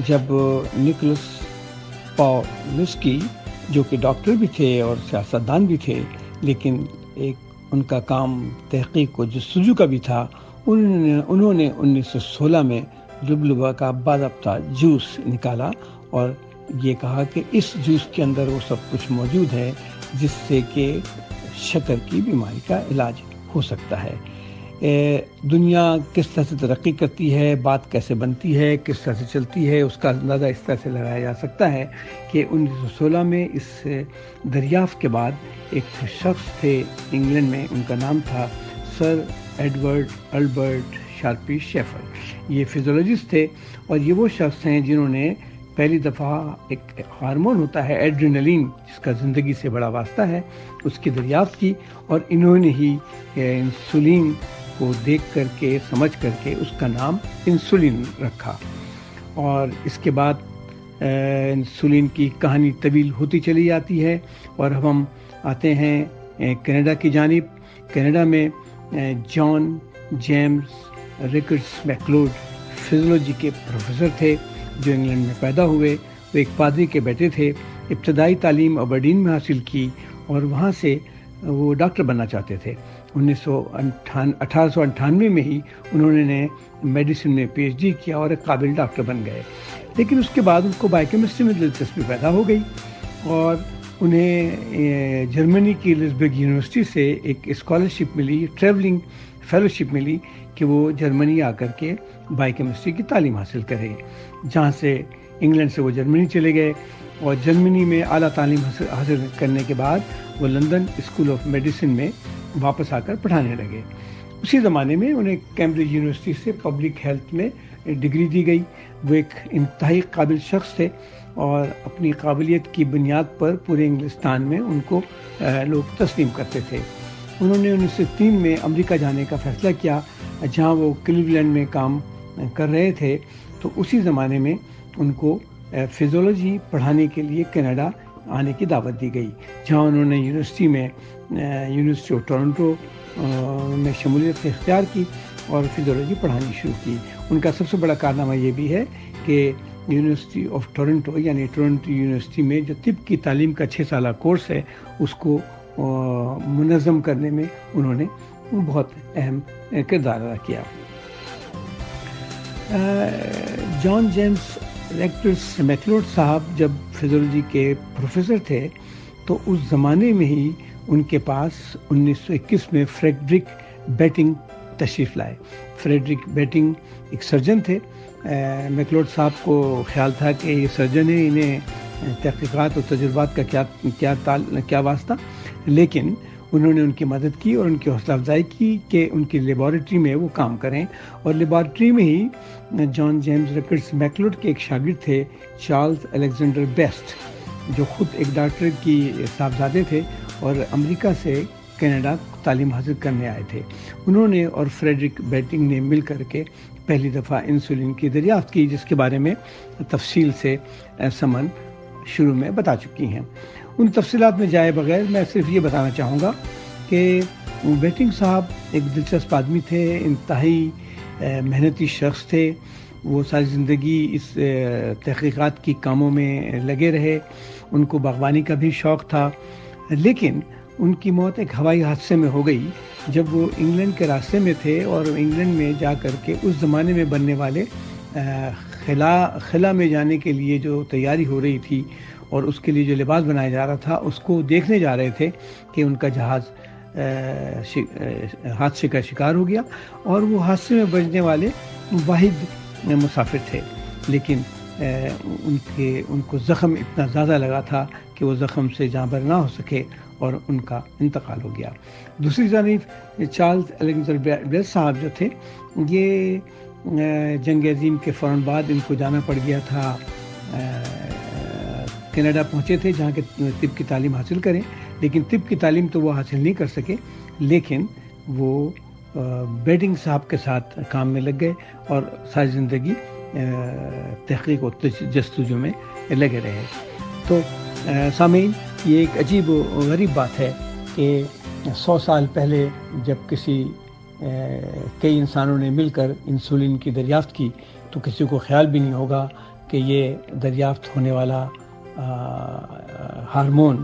جب نکولس پاولسکی، جو کہ ڈاکٹر بھی تھے اور سیاستدان بھی تھے، لیکن ایک ان کا کام تحقیق و جستجو کا بھی تھا، انہوں نے 1916 میں لبلبہ کا باضابطہ جوس نکالا اور یہ کہا کہ اس جوس کے اندر وہ سب کچھ موجود ہے جس سے کہ شکر کی بیماری کا علاج ہو سکتا ہے۔ دنیا کس طرح سے ترقی کرتی ہے، بات کیسے بنتی ہے، کس طرح سے چلتی ہے، اس کا اندازہ اس طرح سے لگایا جا سکتا ہے کہ 1916 میں اس دریافت کے بعد ایک شخص تھے انگلینڈ میں، ان کا نام تھا سر ایڈورڈ البرٹ شارپی شیفر۔ یہ فزیولوجسٹ تھے، اور یہ وہ شخص ہیں جنہوں نے پہلی دفعہ ایک ہارمون ہوتا ہے ایڈرینلین، جس کا زندگی سے بڑا واسطہ ہے، اس کی دریافت کی، اور انہوں نے ہی انسولین کو دیکھ کر کے سمجھ کر کے اس کا نام انسولین رکھا۔ اور اس کے بعد انسولین کی کہانی طویل ہوتی چلی جاتی ہے، اور ہم آتے ہیں کینیڈا کی جانب۔ کینیڈا میں جان جیمز ریکرڈس میکلوڈ فزیولوجی کے پروفیسر تھے جو انگلینڈ میں پیدا ہوئے۔ وہ ایک پادری کے بیٹے تھے، ابتدائی تعلیم ابرڈین میں حاصل کی، اور وہاں سے وہ ڈاکٹر بننا چاہتے تھے۔ 1898 میں ہی انہوں نے میڈیسن میں پی ایچ ڈی کیا اور ایک قابل ڈاکٹر بن گئے، لیکن اس کے بعد ان کو بائیوکیمسٹری میں دلچسپی پیدا ہو گئی، اور انہیں جرمنی کی لزبرگ یونیورسٹی سے ایک اسکالرشپ ملی، ٹریولنگ فیلوشپ ملی کہ وہ جرمنی آ کر کے بائیوکیمسٹری کی تعلیم حاصل کرے، جہاں سے انگلینڈ سے وہ جرمنی چلے گئے، اور جرمنی میں اعلیٰ تعلیم حاصل کرنے کے بعد وہ لندن اسکول آف میڈیسن میں واپس آ کر پڑھانے لگے۔ اسی زمانے میں انہیں کیمبرج یونیورسٹی سے پبلک ہیلتھ میں ڈگری دی گئی۔ وہ ایک انتہائی قابل شخص تھے، اور اپنی قابلیت کی بنیاد پر پورے انگلستان میں ان کو لوگ تسلیم کرتے تھے۔ انہوں نے 1903 میں امریکہ جانے کا فیصلہ کیا، جہاں وہ کلیولینڈ میں کام کر رہے تھے، تو اسی زمانے میں ان کو فزیولوجی پڑھانے کے لیے کینیڈا آنے کی دعوت دی گئی، جہاں انہوں نے یونیورسٹی آف ٹورنٹو میں شمولیت اختیار کی اور فزیولوجی پڑھانی شروع کی۔ ان کا سب سے بڑا کارنامہ یہ بھی ہے کہ یونیورسٹی آف ٹورنٹو یعنی ٹورنٹو یونیورسٹی میں جو طب کی تعلیم کا 6 سالہ کورس ہے، اس کو منظم کرنے میں انہوں نے بہت اہم کردار ادا کیا۔ جان جیمز ریکٹرس میکلوڈ صاحب جب فزیولوجی کے پروفیسر تھے، تو اس زمانے میں ہی ان کے پاس 1921 میں فریڈرک بیٹنگ تشریف لائے۔ فریڈرک بیٹنگ ایک سرجن تھے۔ میکلوڈ صاحب کو خیال تھا کہ یہ سرجن ہے، انہیں تحقیقات اور تجربات کا کیا واسطہ، لیکن انہوں نے ان کی مدد کی اور ان کی حوصلہ افزائی کی کہ ان کی لیبارٹری میں وہ کام کریں، اور لیبارٹری میں ہی جان جیمز ریکرڈس میکلوڈ کے ایک شاگرد تھے چارلز الیگزینڈر بیسٹ، جو خود ایک ڈاکٹر کی صاحبزادے تھے اور امریکہ سے کینیڈا تعلیم حاصل کرنے آئے تھے۔ انہوں نے اور فریڈرک بیٹنگ نے مل کر کے پہلی دفعہ انسولین کی دریافت کی، جس کے بارے میں تفصیل سے سمن شروع میں بتا چکی ہیں۔ ان تفصیلات میں جائے بغیر میں صرف یہ بتانا چاہوں گا کہ بیٹنگ صاحب ایک دلچسپ آدمی تھے، انتہائی محنتی شخص تھے۔ وہ ساری زندگی اس تحقیقات کی کاموں میں لگے رہے۔ ان کو باغبانی کا بھی شوق تھا، لیکن ان کی موت ایک ہوائی حادثے میں ہو گئی جب وہ انگلینڈ کے راستے میں تھے اور انگلینڈ میں جا کر کے اس زمانے میں بننے والے خلا میں جانے کے لیے جو تیاری ہو رہی تھی اور اس کے لیے جو لباس بنایا جا رہا تھا اس کو دیکھنے جا رہے تھے کہ ان کا جہاز حادثے کا شکار ہو گیا اور وہ حادثے میں بچنے والے واحد مسافر تھے، لیکن ان کو زخم اتنا زیادہ لگا تھا کہ وہ زخم سے جاں بر نہ ہو سکے اور ان کا انتقال ہو گیا۔ دوسری جانب چارلز الیگزینڈر بیل صاحب جو تھے، یہ جنگ عظیم کے فوراً بعد ان کو جانا پڑ گیا تھا، کینیڈا پہنچے تھے جہاں کے طب کی تعلیم حاصل کریں، لیکن طب کی تعلیم تو وہ حاصل نہیں کر سکے، لیکن وہ بیڈنگ صاحب کے ساتھ کام میں لگ گئے اور ساری زندگی تحقیق و جستجو میں لگے رہے۔ تو سامعین، یہ ایک عجیب و غریب بات ہے کہ 100 سال پہلے جب کئی انسانوں نے مل کر انسولین کی دریافت کی تو کسی کو خیال بھی نہیں ہوگا کہ یہ دریافت ہونے والا ہارمون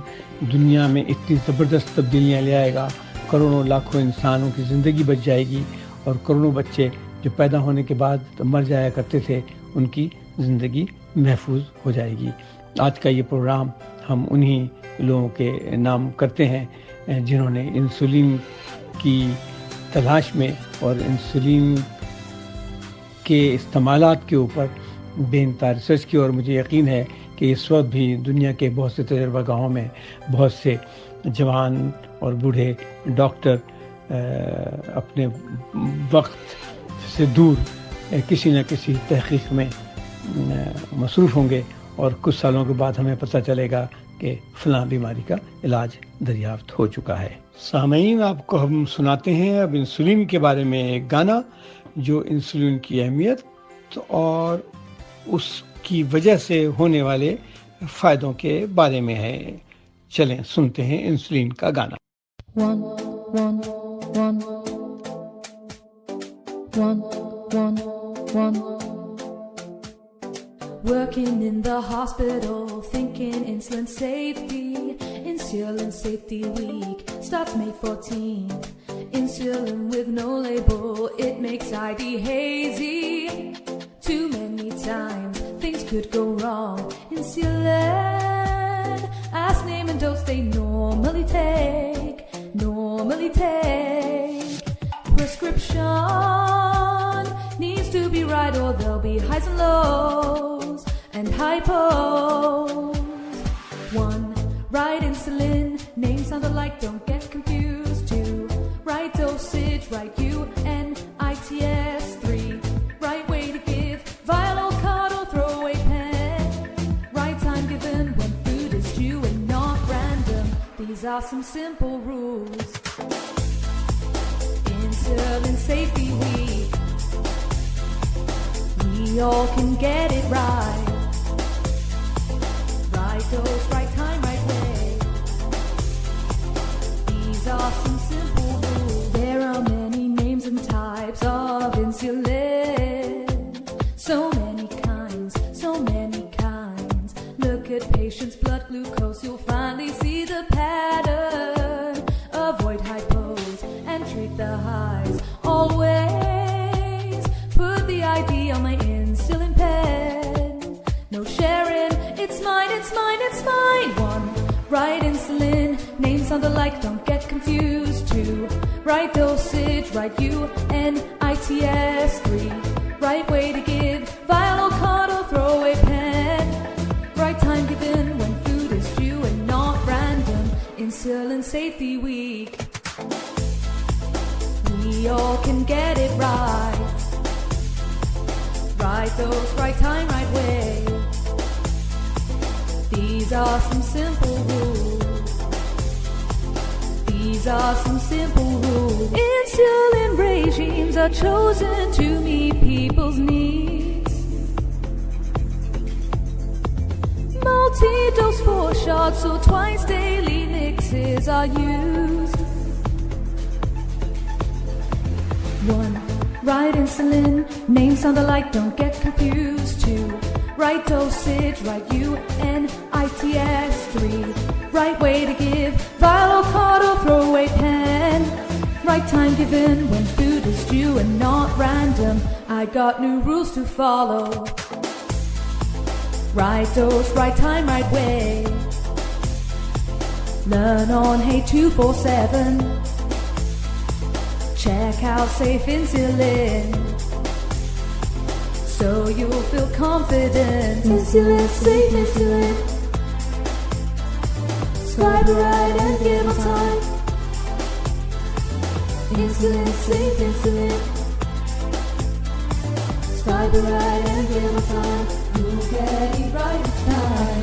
دنیا میں اتنی زبردست تبدیلیاں لے آئے گا، کروڑوں لاکھوں انسانوں کی زندگی بچ جائے گی اور کروڑوں بچے جو پیدا ہونے کے بعد مر جایا کرتے تھے ان کی زندگی محفوظ ہو جائے گی۔ آج کا یہ پروگرام ہم انہی لوگوں کے نام کرتے ہیں جنہوں نے انسولین کی تلاش میں اور انسولین کے استعمالات کے اوپر بے انتہا ریسرچ کی، اور مجھے یقین ہے کہ اس وقت بھی دنیا کے بہت سے تجربہ گاہوں میں بہت سے جوان اور بوڑھے ڈاکٹر اپنے وقت سے دور کسی نہ کسی تحقیق میں مصروف ہوں گے اور کچھ سالوں کے بعد ہمیں پتہ چلے گا کہ فلاں بیماری کا علاج دریافت ہو چکا ہے۔ سامعین، آپ کو ہم سناتے ہیں اب انسولین کے بارے میں ایک گانا جو انسولین کی اہمیت اور اس کی وجہ سے ہونے والے فائدوں کے بارے میں ہے۔ چلیں سنتے ہیں انسولین کا گانا۔ One, one, one. One, one, one. Working in the hospital, thinking insulin safety. Insulin safety week starts May 14th. Insulin with no label, it makes ID hazy. Too many times things could go wrong. Insulin, ask name and dose they normally take. Prescription needs to be right or there'll be highs and lows and hypos. One, right insulin, names sound alike, don't get confused. Two, right dosage, right UNITS. Three, right way to give, vial or card or throwaway pen. Right time given when food is due and not random. These are some simple rules. Insulin Safety Week, we all can get it right. Right dose, right time, right way. These are some simple rules. There are many names and types of insulin. So many kinds, so many kinds. Look at patients' blood glucose, you'll finally see the pattern. Avoid hypos and treat the highs. Always put the ID on my insulin pen. No sharing, it's mine, it's mine, it's mine. One, right insulin, names sound alike, don't get confused. Two, right dosage, right UNITS. Three, right way to give, vial or card or throwaway pen. Right time given when food is due and not random. Insulin Safety Week, we all can get it right. Right dose, right time, right way. These are some simple rules. These are some simple rules. Insulin regimes are chosen to meet people's needs. Multi-dose 4 shots or twice daily mixes are used. One, right insulin, names sound alike, don't get confused. Two, right dosage, right UNITS. 3, right way to give, vial card or throwaway pen. Right time given when food is due and not random. I got new rules to follow. Right dose, right time, right way. Learn on Hey 247. Check out Safe Insulin, so you'll feel confident. Insulin, safe insulin. Subscribe right and give us time. Insulin, safe insulin. Subscribe right and give us time. You'll get it right this time.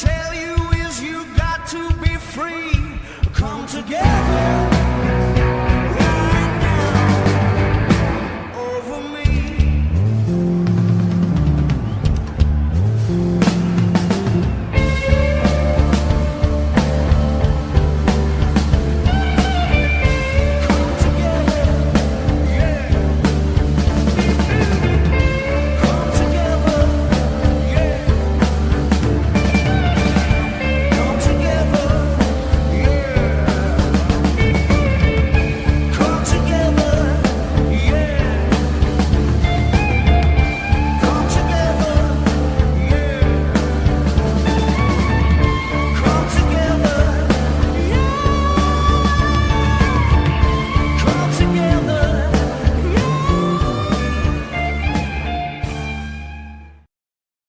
Tell you is you got to be free. Come together.